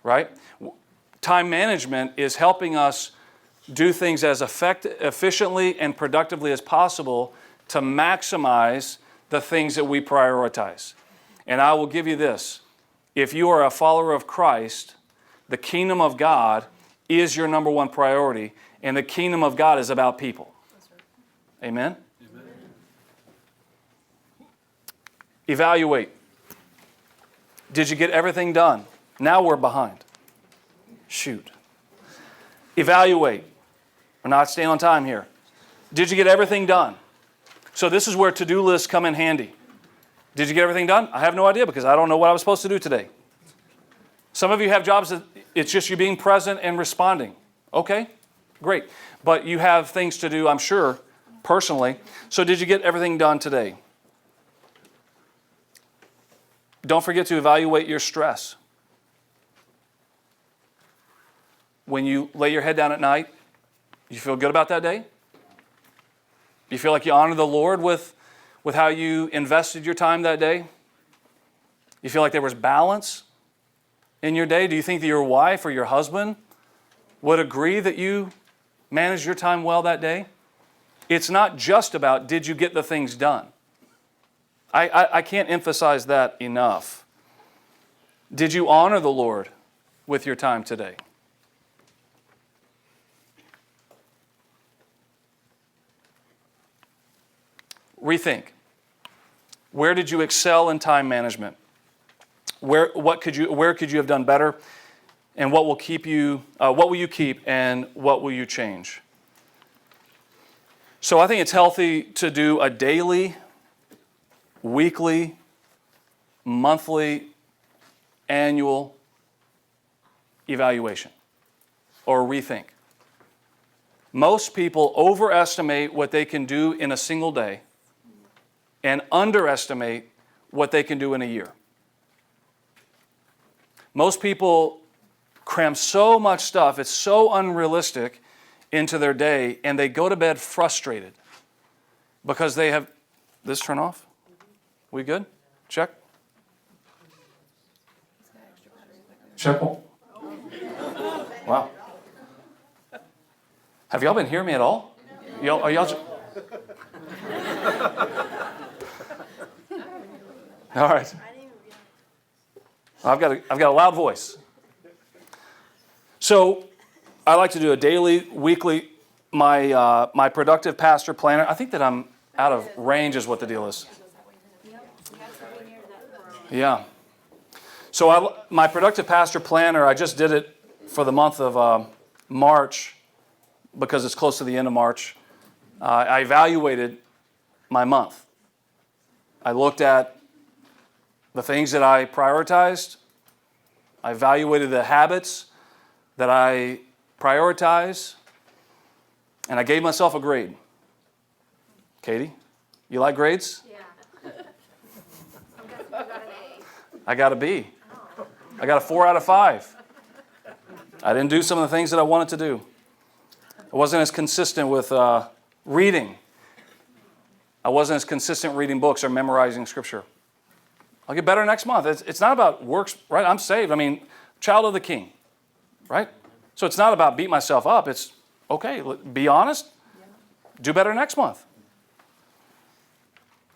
right? Time management is helping us do things as efficiently and productively as possible to maximize the things that we prioritize. And I will give you this. If you are a follower of Christ, the kingdom of God is your number one priority, and the kingdom of God is about people. Amen? Amen. Evaluate. Did you get everything done? Now we're behind. Shoot. Evaluate. We're not staying on time here. Did you get everything done? So this is where to-do lists come in handy. Did you get everything done? I have no idea because I don't know what I was supposed to do today. Some of you have jobs that it's just you being present and responding. Okay, great. But you have things to do, I'm sure, personally. So did you get everything done today? Don't forget to evaluate your stress. When you lay your head down at night, you feel good about that day? You feel like you honor the Lord with how you invested your time that day? You feel like there was balance in your day? Do you think that your wife or your husband would agree that you managed your time well that day? It's not just about did you get the things done. I can't emphasize that enough. Did you honor the Lord with your time today? Rethink. Where did you excel in time management? Where could you have done better? And what will you keep and what will you change? So I think it's healthy to do a daily, weekly, monthly, annual evaluation or rethink. Most people overestimate what they can do in a single day and underestimate what they can do in a year. Most people cram so much stuff, it's so unrealistic into their day, and they go to bed frustrated because they have this turn off. We good? Check. Check. Wow. Have y'all been hearing me at all? Are y'all? All right. I've got a loud voice. So I like to do a daily, weekly, my productive pastor planner. I think that I'm out of range is what the deal is. Yeah. So my productive pastor planner, I just did it for the month of March because it's close to the end of March. I evaluated my month. I looked at the things that I prioritized. I evaluated the habits that I prioritize, and I gave myself a grade. Katie, you like grades? Yeah. I'm guessing you got an A. I got a B. I got a 4 out of 5. I didn't do some of the things that I wanted to do. I wasn't as consistent with reading. I wasn't as consistent reading books or memorizing scripture. I'll get better next month. It's not about works, right? I'm saved. I mean, child of the King, right? So it's not about beat myself up. It's, okay, be honest. Do better next month.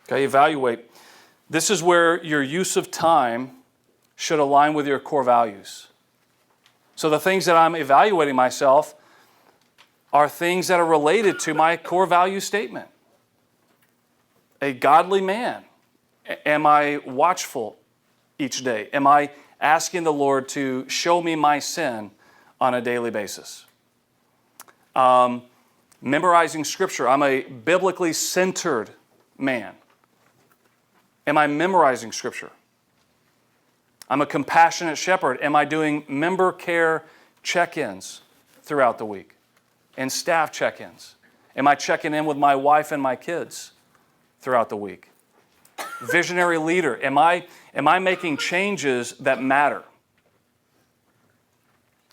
Okay, evaluate. This is where your use of time should align with your core values. So the things that I'm evaluating myself are things that are related to my core value statement. A godly man. Am I watchful each day? Am I asking the Lord to show me my sin on a daily basis? Memorizing scripture. I'm a biblically centered man. Am I memorizing scripture? I'm a compassionate shepherd. Am I doing member care check-ins throughout the week and staff check-ins? Am I checking in with my wife and my kids throughout the week? Visionary leader. Am I making changes that matter?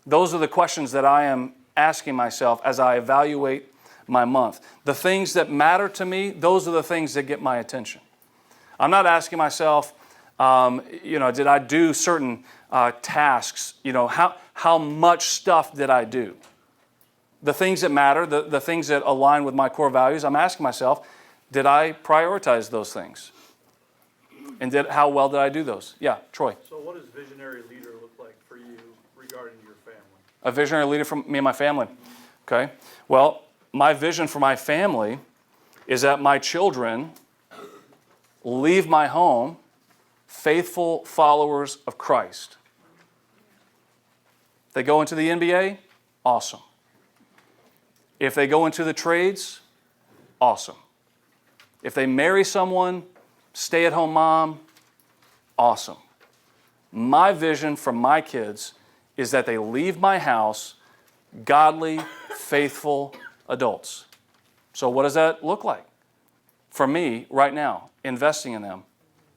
Those are the questions that I am asking myself as I evaluate my month. The things that matter to me, those are the things that get my attention. I'm not asking myself, did I do certain tasks? How much stuff did I do? The things that matter, the things that align with my core values, I'm asking myself, did I prioritize those things? And how well did I do those? Yeah, Troy. So what does visionary leader look like for you regarding your family? A visionary leader for me and my family. Okay. Well, my vision for my family is that my children leave my home faithful followers of Christ. They go into the NBA, awesome. If they go into the trades, awesome. If they marry someone, stay-at-home mom, awesome. My vision for my kids is that they leave my house godly, faithful adults. So what does that look like? For me, right now, investing in them,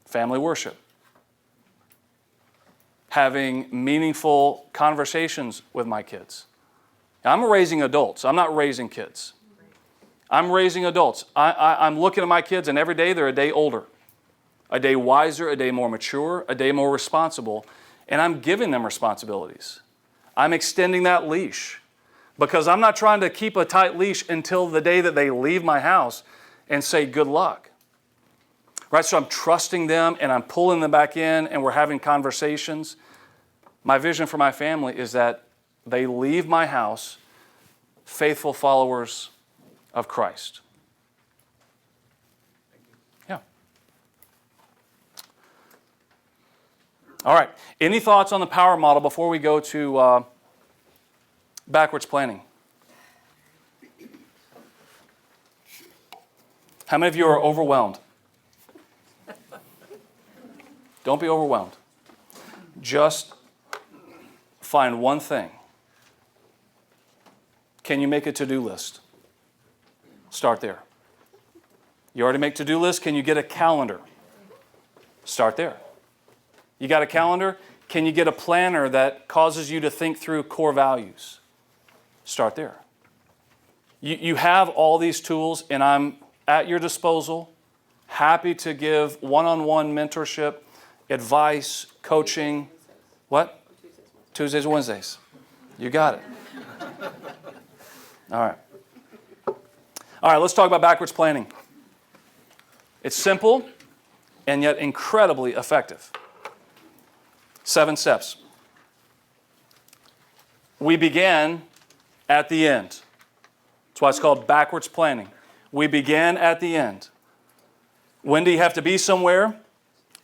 family worship, having meaningful conversations with my kids. I'm raising adults. I'm not raising kids. I'm raising adults. I'm looking at my kids, and every day they're a day older, a day wiser, a day more mature, a day more responsible, and I'm giving them responsibilities. I'm extending that leash because I'm not trying to keep a tight leash until the day that they leave my house and say good luck. Right? So I'm trusting them and I'm pulling them back in and we're having conversations. My vision for my family is that they leave my house faithful followers of Christ. Yeah. All right. Any thoughts on the power model before we go to backwards planning? How many of you are overwhelmed? Don't be overwhelmed. Just find one thing. Can you make a to-do list? Start there. You already make to-do lists? Can you get a calendar? Start there. You got a calendar? Can you get a planner that causes you to think through core values? Start there. You have all these tools, and I'm at your disposal, happy to give one-on-one mentorship, advice, coaching. What? Tuesdays and Wednesdays. You got it. All right. All right, let's talk about backwards planning. It's simple and yet incredibly effective. 7 steps. We began at the end. That's why it's called backwards planning. We began at the end. When do you have to be somewhere?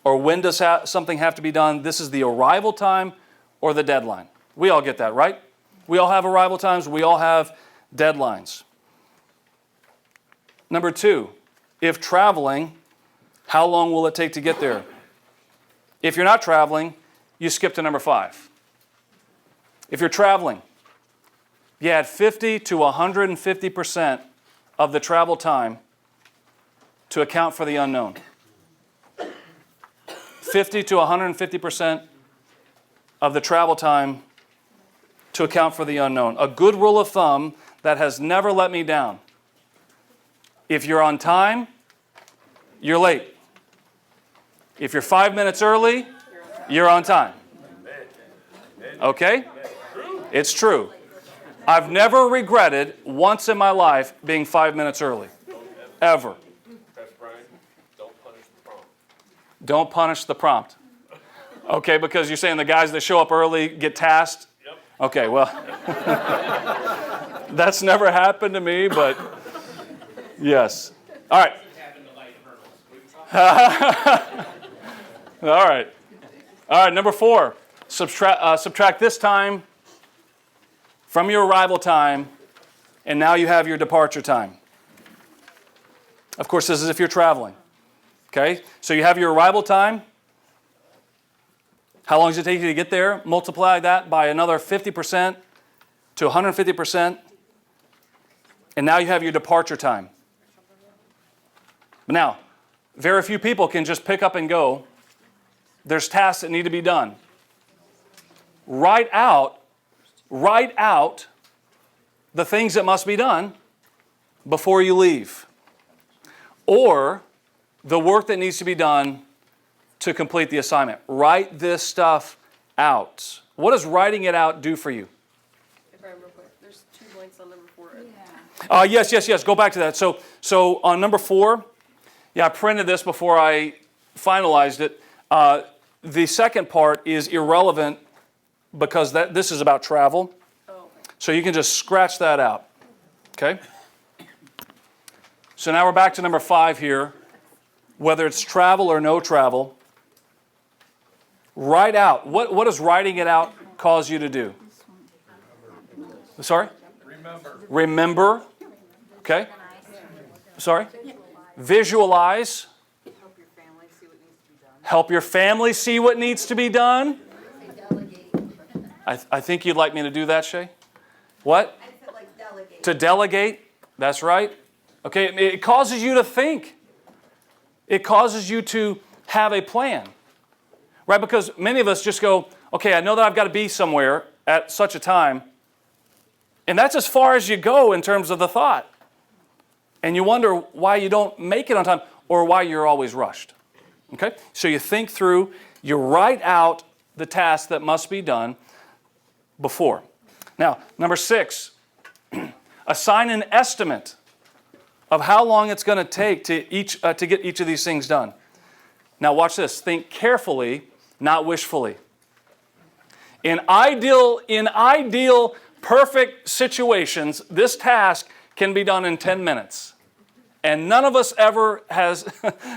Or when does something have to be done? This is the arrival time or the deadline. We all get that, right? We all have arrival times. We all have deadlines. Number 2, if traveling, how long will it take to get there? If you're not traveling, you skip to number 5. If you're traveling, you add 50 to 150% of the travel time to account for the unknown. 50 to 150% of the travel time to account for the unknown. A good rule of thumb that has never let me down. If you're on time, you're late. If you're 5 minutes early, you're on time. Okay? It's true. I've never regretted once in my life being 5 minutes early. Ever. Pastor Brian, don't punish the prompt. Don't punish the prompt. Okay, because you're saying the guys that show up early get tasked? Yep. Okay, well, that's never happened to me, but yes. All right. All right. All right, number 4. Subtract this time from your arrival time, and now you have your departure time. Of course, this is if you're traveling. Okay? So you have your arrival time, How long does it take you to get there? Multiply that by another 50% to 150%. And now you have your departure time. But now, very few people can just pick up and go. There's tasks that need to be done. Write out the things that must be done before you leave. Or the work that needs to be done to complete the assignment. Write this stuff out. What does writing it out do for you? If I remember quick, there's 2 blanks on number 4. Yes. Go back to that. So on number 4, I printed this before I finalized it. The second part is irrelevant because this is about travel. Oh, okay. So you can just scratch that out. Okay? So now we're back to number 5 here. Whether it's travel or no travel, write out. What does writing it out cause you to do? Sorry? Remember. Okay? Sorry? Visualize. Help your family see what needs to be done. I think you'd like me to do that, Shay? What? I said like delegate. To delegate. That's right. Okay, it causes you to think. It causes you to have a plan. Right? Because many of us just go, okay, I know that I've got to be somewhere at such a time. And that's as far as you go in terms of the thought. And you wonder why you don't make it on time or why you're always rushed. Okay? So you think through, you write out the tasks that must be done before. Now, number 6, assign an estimate of how long it's going to take to get each of these things done. Now watch this. Think carefully, not wishfully. In ideal, perfect situations, this task can be done in 10 minutes. And none of us ever has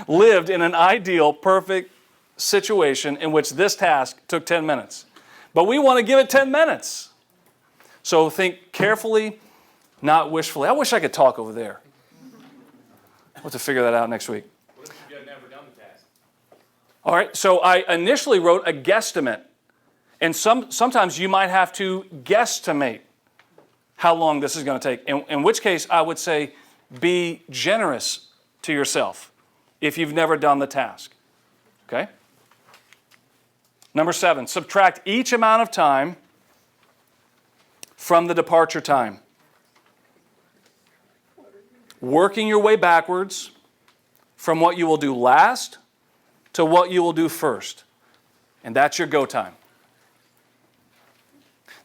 lived in an ideal, perfect situation in which this task took 10 minutes. But we want to give it 10 minutes. So think carefully, not wishfully. I wish I could talk over there. We'll have to figure that out next week. What if you had never done the task? All right, so I initially wrote a guesstimate. And sometimes you might have to guesstimate how long this is going to take. In which case, I would say be generous to yourself if you've never done the task. Okay? Number 7, subtract each amount of time from the departure time. Working your way backwards from what you will do last to what you will do first. And that's your go time.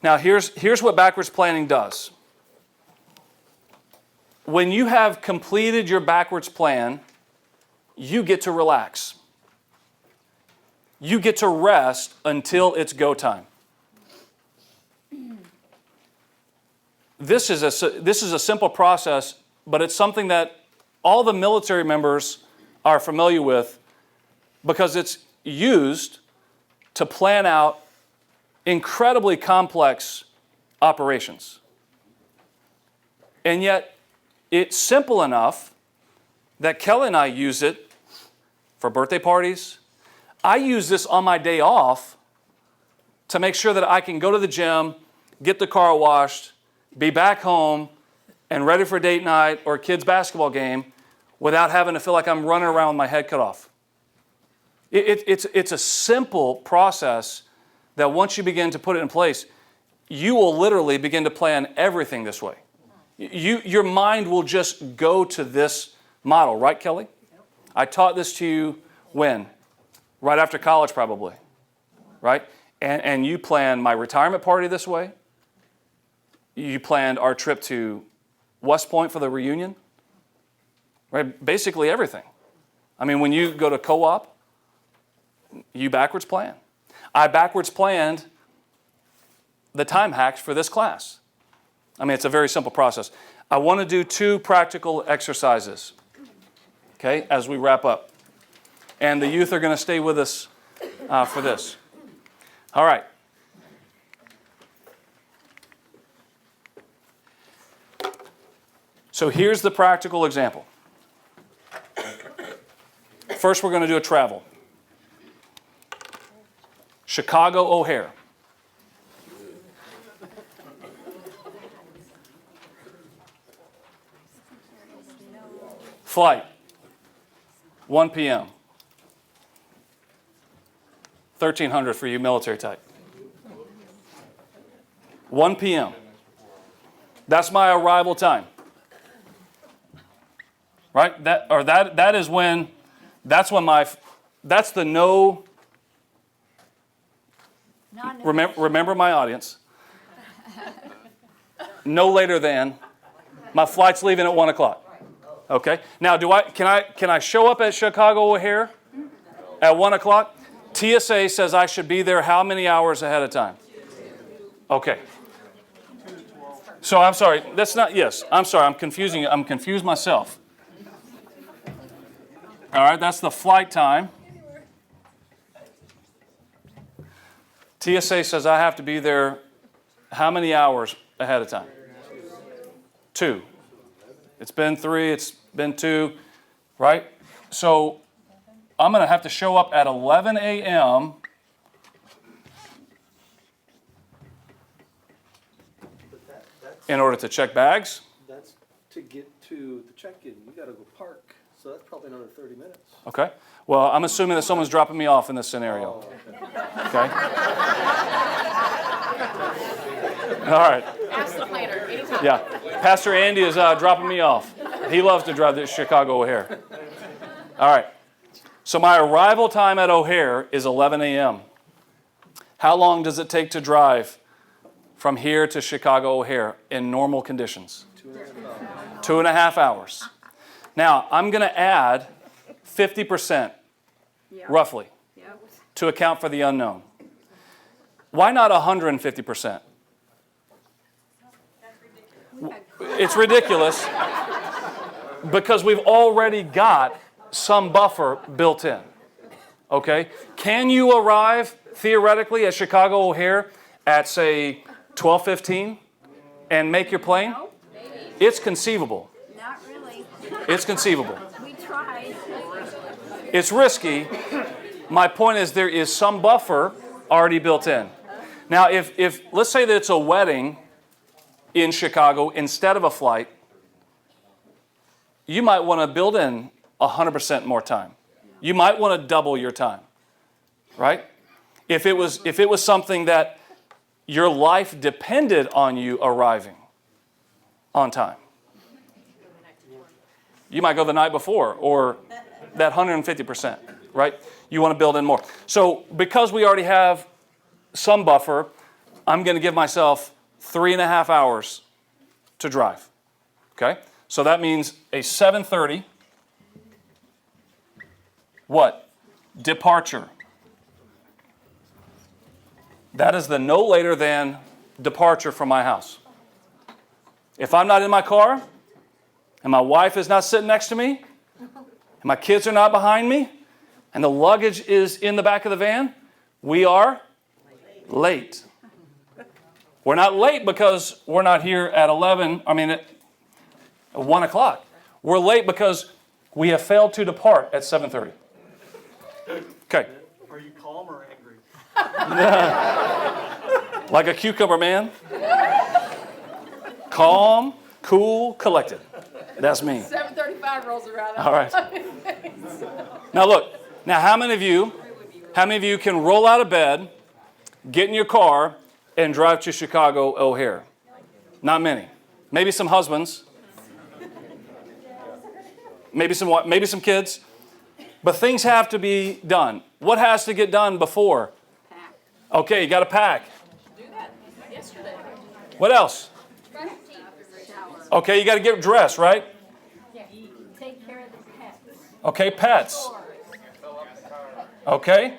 Now, here's what backwards planning does. When you have completed your backwards plan, you get to relax. You get to rest until it's go time. This is a simple process, but it's something that all the military members are familiar with because it's used to plan out incredibly complex operations. And yet, it's simple enough that Kelly and I use it for birthday parties. I use this on my day off to make sure that I can go to the gym, get the car washed, be back home, and ready for date night or kids' basketball game without having to feel like I'm running around with my head cut off. It's a simple process that once you begin to put it in place, you will literally begin to plan everything this way. Your mind will just go to this model, right, Kelly? I taught this to you when? Right after college, probably, right? And you planned my retirement party this way. You planned our trip to West Point for the reunion, right? Basically everything. I mean, when you go to co-op, you backwards plan. I backwards planned the time hacks for this class. I mean, it's a very simple process. I want to do 2 practical exercises, okay, as we wrap up. And the youth are going to stay with us for this. All right. So here's the practical example. First, we're going to do a travel. Chicago O'Hare. Flight, 1 p.m. 1300 for you military type. 1 p.m. That's my arrival time. Right? That is when, that's the no, remember my audience. No later than, my flight's leaving at 1 o'clock. Okay? Now, can I show up at Chicago O'Hare at 1 o'clock? TSA says I should be there how many hours ahead of time? Okay. So I'm sorry, that's not, yes, I'm sorry, I'm confusing you. I'm confused myself. All right, that's the flight time. TSA says I have to be there how many hours ahead of time? 2. It's been 3, it's been 2, right? So I'm going to have to show up at 11 a.m. in order to check bags. That's to get to the check-in. You gotta go park, so that's probably another 30 minutes. Okay. Well, I'm assuming that someone's dropping me off in this scenario. Okay. All right. Ask the planner anytime. Yeah. Pastor Andy is dropping me off. He loves to drive to Chicago O'Hare. All right. So my arrival time at O'Hare is 11 a.m. How long does it take to drive from here to Chicago O'Hare in normal conditions? 2.5 hours. Now, I'm going to add 50%, roughly, to account for the unknown. Why not 150%? It's ridiculous because we've already got some buffer built in. Okay? Can you arrive, theoretically, at Chicago O'Hare at, say, 12:15 and make your plane? No, It's conceivable. not really. It's conceivable. We tried. It's risky. My point is there is some buffer already built in. Now, if let's say that it's a wedding in Chicago instead of a flight, you might want to build in 100% more time. You might want to double your time, right? If it was something that your life depended on you arriving on time, you might go the night before or that 150%, right? You want to build in more. So because we already have some buffer, I'm going to give myself 3.5 hours to drive. Okay? So that means a 7:30 what? Departure. That is the no later than departure from my house. If I'm not in my car, and my wife is not sitting next to me, and my kids are not behind me, and the luggage is in the back of the van, we are late. We're not late because we're not here at at 1 o'clock. We're late because we have failed to depart at 7:30. Okay. Are you calm or angry? Like a cucumber man. Calm, cool, collected. That's me. 7:35 rolls around. All right. Now look. Now how many of you can roll out of bed, get in your car, and drive to Chicago O'Hare? Not many. Maybe some husbands. Maybe some kids. But things have to be done. What has to get done before? Pack. Okay, you got to pack. Do that yesterday. What else? Okay, you got to get dressed, right? Take care of the pets. Okay, pets. Okay,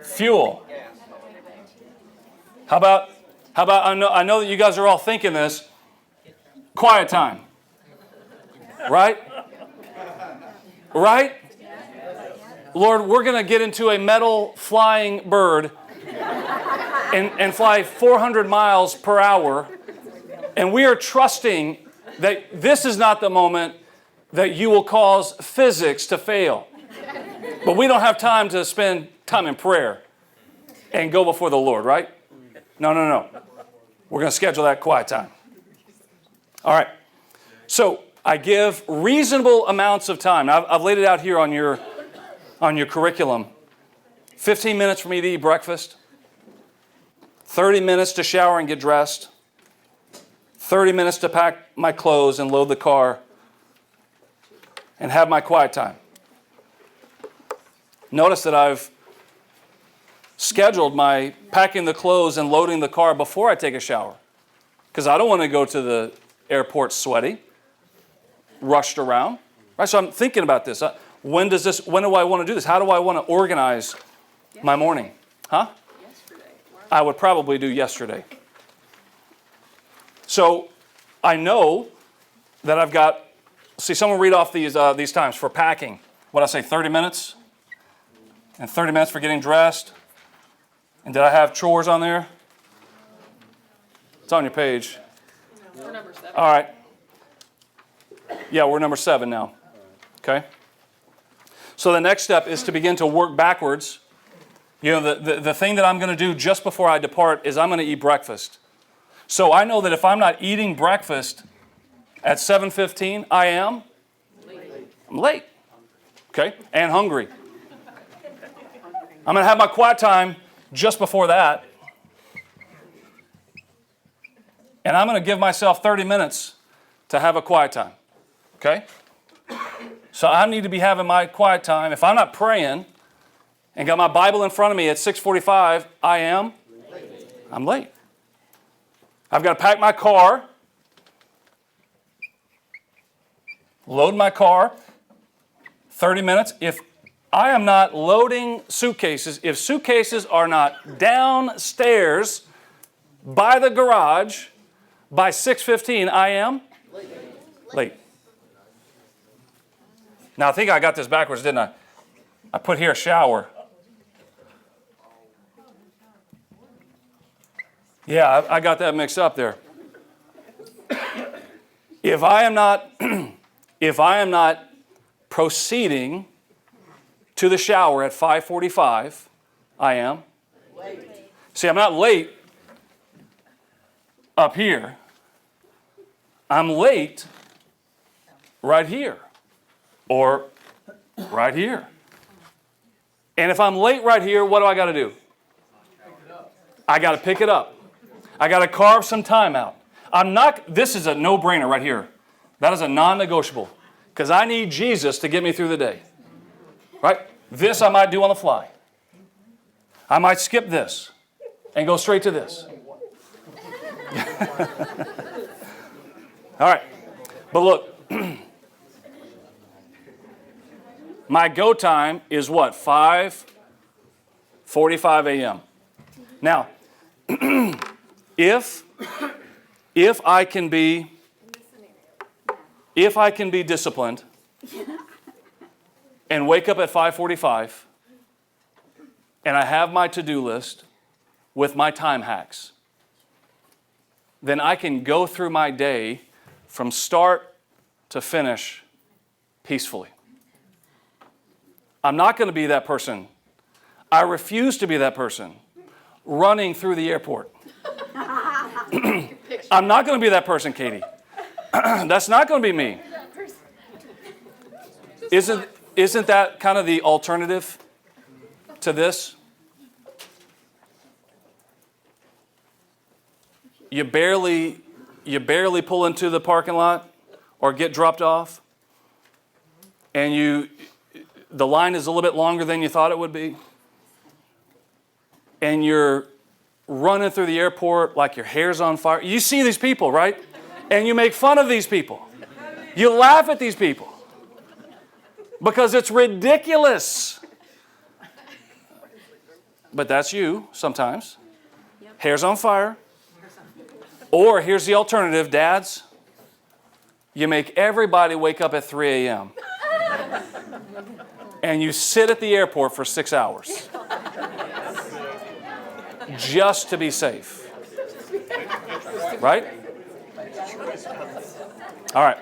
fuel. How about I know that you guys are all thinking this. Quiet time. Right? Right? Lord, we're going to get into a metal flying bird and fly 400 miles per hour, and we are trusting that this is not the moment that you will cause physics to fail. But we don't have time to spend time in prayer. and go before the Lord, right? No. We're going to schedule that quiet time. All right. So I give reasonable amounts of time. Now, I've laid it out here on your curriculum. 15 minutes for me to eat breakfast. 30 minutes to shower and get dressed. 30 minutes to pack my clothes and load the car and have my quiet time. Notice that I've scheduled my packing the clothes and loading the car before I take a shower, because I don't want to go to the airport sweaty, rushed around. Right? So I'm thinking about this. When do I want to do this? How do I want to organize my morning? Huh? I would probably do yesterday. So I know that I've got, see, someone read off these times for packing. What did I say, 30 minutes? And 30 minutes for getting dressed. And did I have chores on there? It's on your page. We're number 7. All right. Yeah, we're number 7 now. Okay? So the next step is to begin to work backwards. You know, the thing that I'm going to do just before I depart is I'm going to eat breakfast. So I know that if I'm not eating breakfast at 7:15, I'm late. Okay? And hungry. I'm going to have my quiet time just before that. And I'm going to give myself 30 minutes to have a quiet time. Okay? So I need to be having my quiet time. If I'm not praying and got my Bible in front of me at 6:45, I'm late. I've got to pack my car, load my car, 30 minutes. If I am not loading suitcases, if suitcases are not downstairs by the garage by 6:15, I am late. Now I think I got this backwards, didn't I? I put here shower. Yeah, I got that mixed up there. If I am not proceeding to the shower at 5:45, I am late. See, I'm not late up here. I'm late right here or right here. And if I'm late right here, what do I got to do? I got to pick it up. I got to carve some time out. This is a no-brainer right here. That is a non-negotiable, because I need Jesus to get me through the day. Right? This I might do on the fly. I might skip this and go straight to this. All right. But look, my go time is what? 5:45 a.m. Now, if I can be disciplined and wake up at 5:45 and I have my to-do list with my time hacks, then I can go through my day from start to finish peacefully. I'm not going to be that person. I refuse to be that person running through the airport. I'm not going to be that person, Katie. That's not going to be me. Isn't that kind of the alternative to this? You barely pull into the parking lot or get dropped off, and the line is a little bit longer than you thought it would be, and you're running through the airport like your hair's on fire. You see these people, right? And you make fun of these people. You laugh at these people because it's ridiculous. But that's you sometimes. Hair's on fire. Or here's the alternative, dads. You make everybody wake up at 3 a.m. and you sit at the airport for 6 hours just to be safe. Right? All right.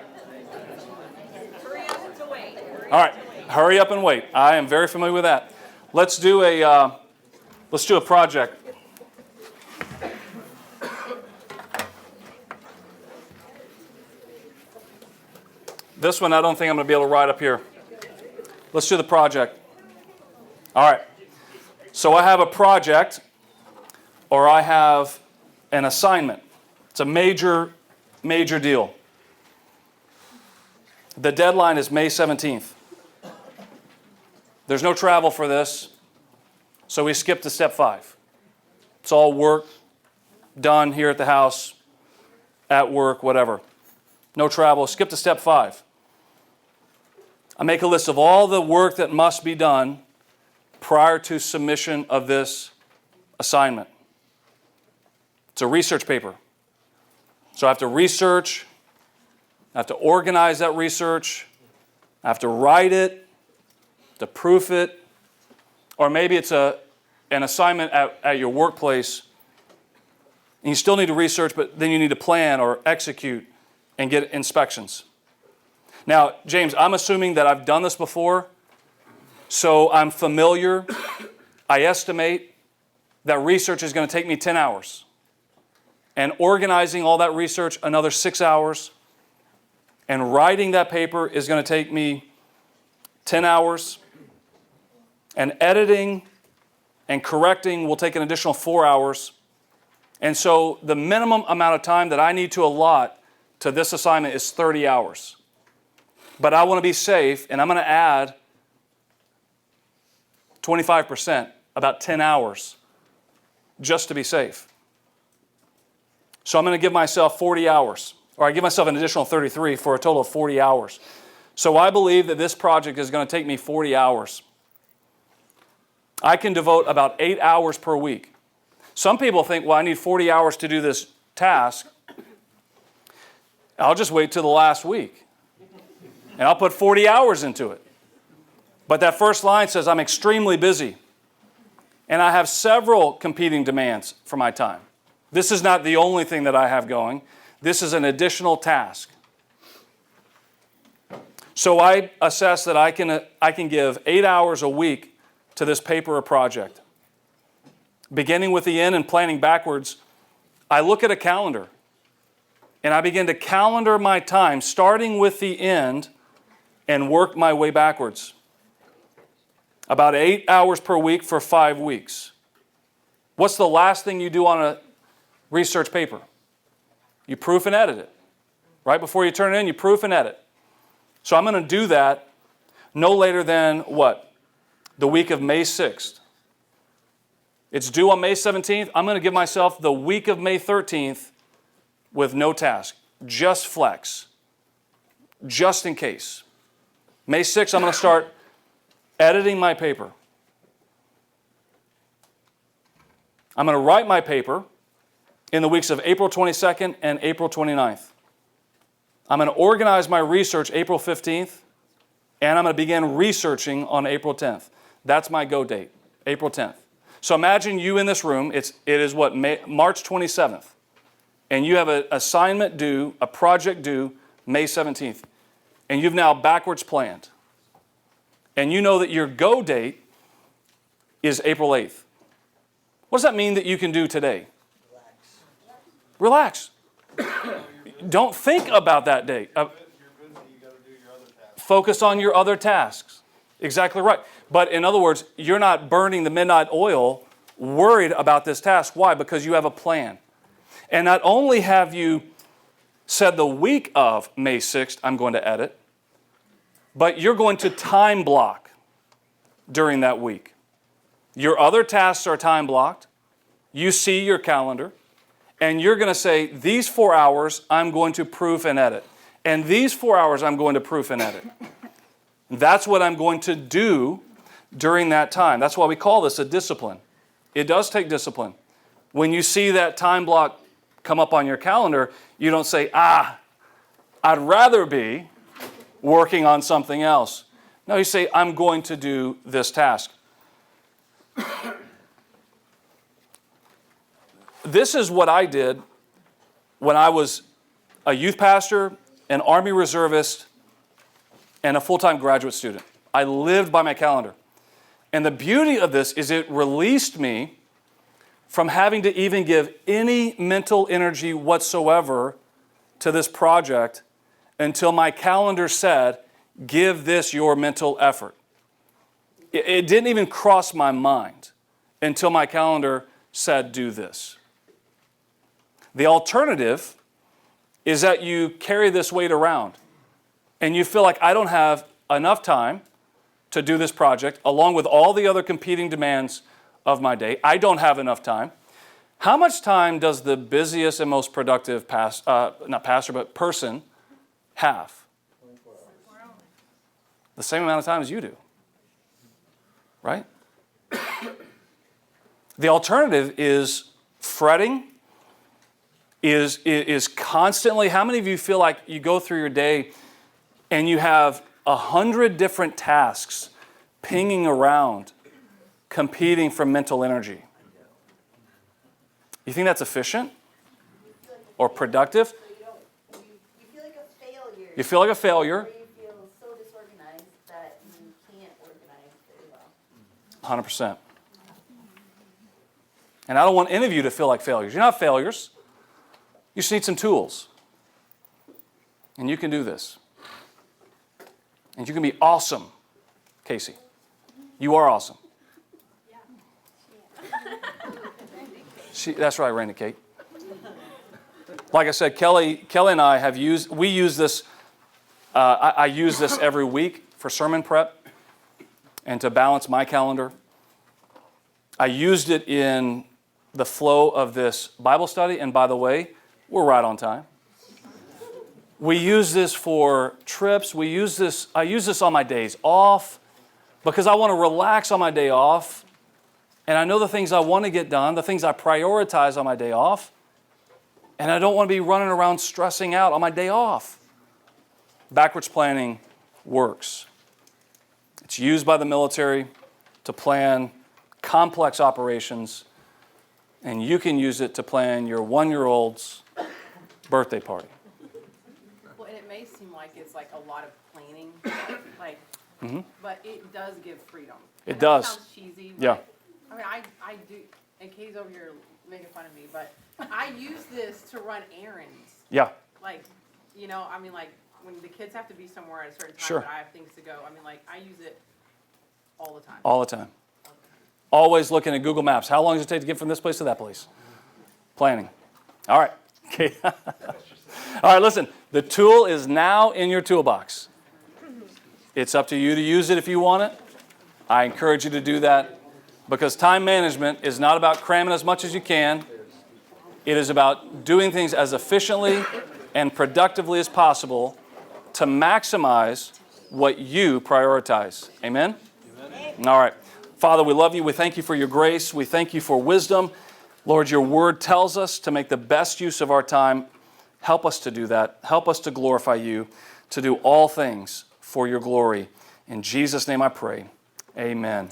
All right. Hurry up and wait. I am very familiar with that. Let's do a Let's do a project. This one I don't think I'm going to be able to write up here. Let's do the project. All right. So I have a project, or I have an assignment. It's a major deal. The deadline is May 17th. There's no travel for this, so we skip to step 5. It's all work done here at the house, at work, whatever. No travel. Skip to step 5. I make a list of all the work that must be done prior to submission of this assignment. It's a research paper. So I have to research, I have to organize that research, I have to write it, to proof it, or maybe it's an assignment at your workplace, and you still need to research, but then you need to plan or execute and get inspections. Now, James, I'm assuming that I've done this before, so I'm familiar. I estimate that research is going to take me 10 hours. And organizing all that research, another 6 hours. And writing that paper is going to take me 10 hours. And editing and correcting will take an additional 4 hours. And so the minimum amount of time that I need to allot to this assignment is 30 hours. But I want to be safe, and I'm going to add 25%, about 10 hours, just to be safe. So I'm going to give myself 40 hours, or I give myself an additional 33 for a total of 40 hours. So I believe that this project is going to take me 40 hours. I can devote about 8 hours per week. Some people think, well, I need 40 hours to do this task. I'll just wait till the last week. And I'll put 40 hours into it. But that first line says I'm extremely busy. And I have several competing demands for my time. This is not the only thing that I have going. This is an additional task. So I assess that I can give 8 hours a week to this paper or project. Beginning with the end and planning backwards, I look at a calendar. And I begin to calendar my time, starting with the end, and work my way backwards. About 8 hours per week for 5 weeks. What's the last thing you do on a research paper? You proof and edit it. Right before you turn it in, you proof and edit. So I'm going to do that no later than what? The week of May 6th. It's due on May 17th. I'm going to give myself the week of May 13th with no task. Just flex. Just in case. May 6th, I'm going to start editing my paper. I'm going to write my paper in the weeks of April 22nd and April 29th. I'm going to organize my research April 15th, and I'm going to begin researching on April 10th. That's my go date, April 10th. So imagine you in this room, it is what, March 27th, and you have an assignment due, a project due, May 17th, and you've now backwards planned. And you know that your go date is April 8th. What does that mean that you can do today? Relax. Don't think about that date. Focus on your other tasks. Exactly right. But in other words, you're not burning the midnight oil worried about this task. Why? Because you have a plan. And not only have you said the week of May 6th, I'm going to edit, but you're going to time block during that week. Your other tasks are time blocked. You see your calendar. And you're going to say, these 4 hours, I'm going to proof and edit. And these 4 hours, I'm going to proof and edit. That's what I'm going to do during that time. That's why we call this a discipline. It does take discipline. When you see that time block come up on your calendar, you don't say, I'd rather be working on something else. No, you say, I'm going to do this task. This is what I did when I was a youth pastor, an Army reservist, and a full-time graduate student. I lived by my calendar. And the beauty of this is it released me from having to even give any mental energy whatsoever to this project until my calendar said, give this your mental effort. It didn't even cross my mind until my calendar said, do this. The alternative is that you carry this weight around and you feel like I don't have enough time to do this project along with all the other competing demands of my day. I don't have enough time. How much time does the busiest and most productive person have? The same amount of time as you do, right? The alternative is fretting, is constantly, how many of you feel like you go through your day and you have 100 different tasks pinging around, competing for mental energy? You think that's efficient or productive? You feel like a failure. You feel like a failure. Or you feel so disorganized that you can't organize very well. 100%. And I don't want any of you to feel like failures. You're not failures. You just need some tools. And you can do this. And you can be awesome, Casey. You are awesome. That's right, Randy Kate. Like I said, Kelly and I have we use this, I use this every week for sermon prep and to balance my calendar. I used it in the flow of this Bible study, and by the way, we're right on time. We use this for trips. I use this on my days off because I want to relax on my day off. And I know the things I want to get done, the things I prioritize on my day off. And I don't want to be running around stressing out on my day off. Backwards planning works. It's used by the military to plan complex operations, and you can use it to plan your 1-year-old's birthday party. Well, and it may seem like it's like a lot of planning, like, but it does give freedom. It does. It sounds cheesy, but Yeah. I mean, I do, and Katie's over here making fun of me, but I use this to run errands. Yeah. Like, I mean, like, when the kids have to be somewhere at a certain time, Sure. but I have things to go, I mean, like, I use it all the time. All the time. Always looking at Google Maps. How long does it take to get from this place to that place? Planning. All right. Okay. All right, listen. The tool is now in your toolbox. It's up to you to use it if you want it. I encourage you to do that because time management is not about cramming as much as you can. It is about doing things as efficiently and productively as possible to maximize what you prioritize. Amen? Amen. All right. Father, we love you. We thank you for your grace. We thank you for wisdom. Lord, your word tells us to make the best use of our time. Help us to do that. Help us to glorify you, to do all things for your glory. In Jesus' name I pray. Amen.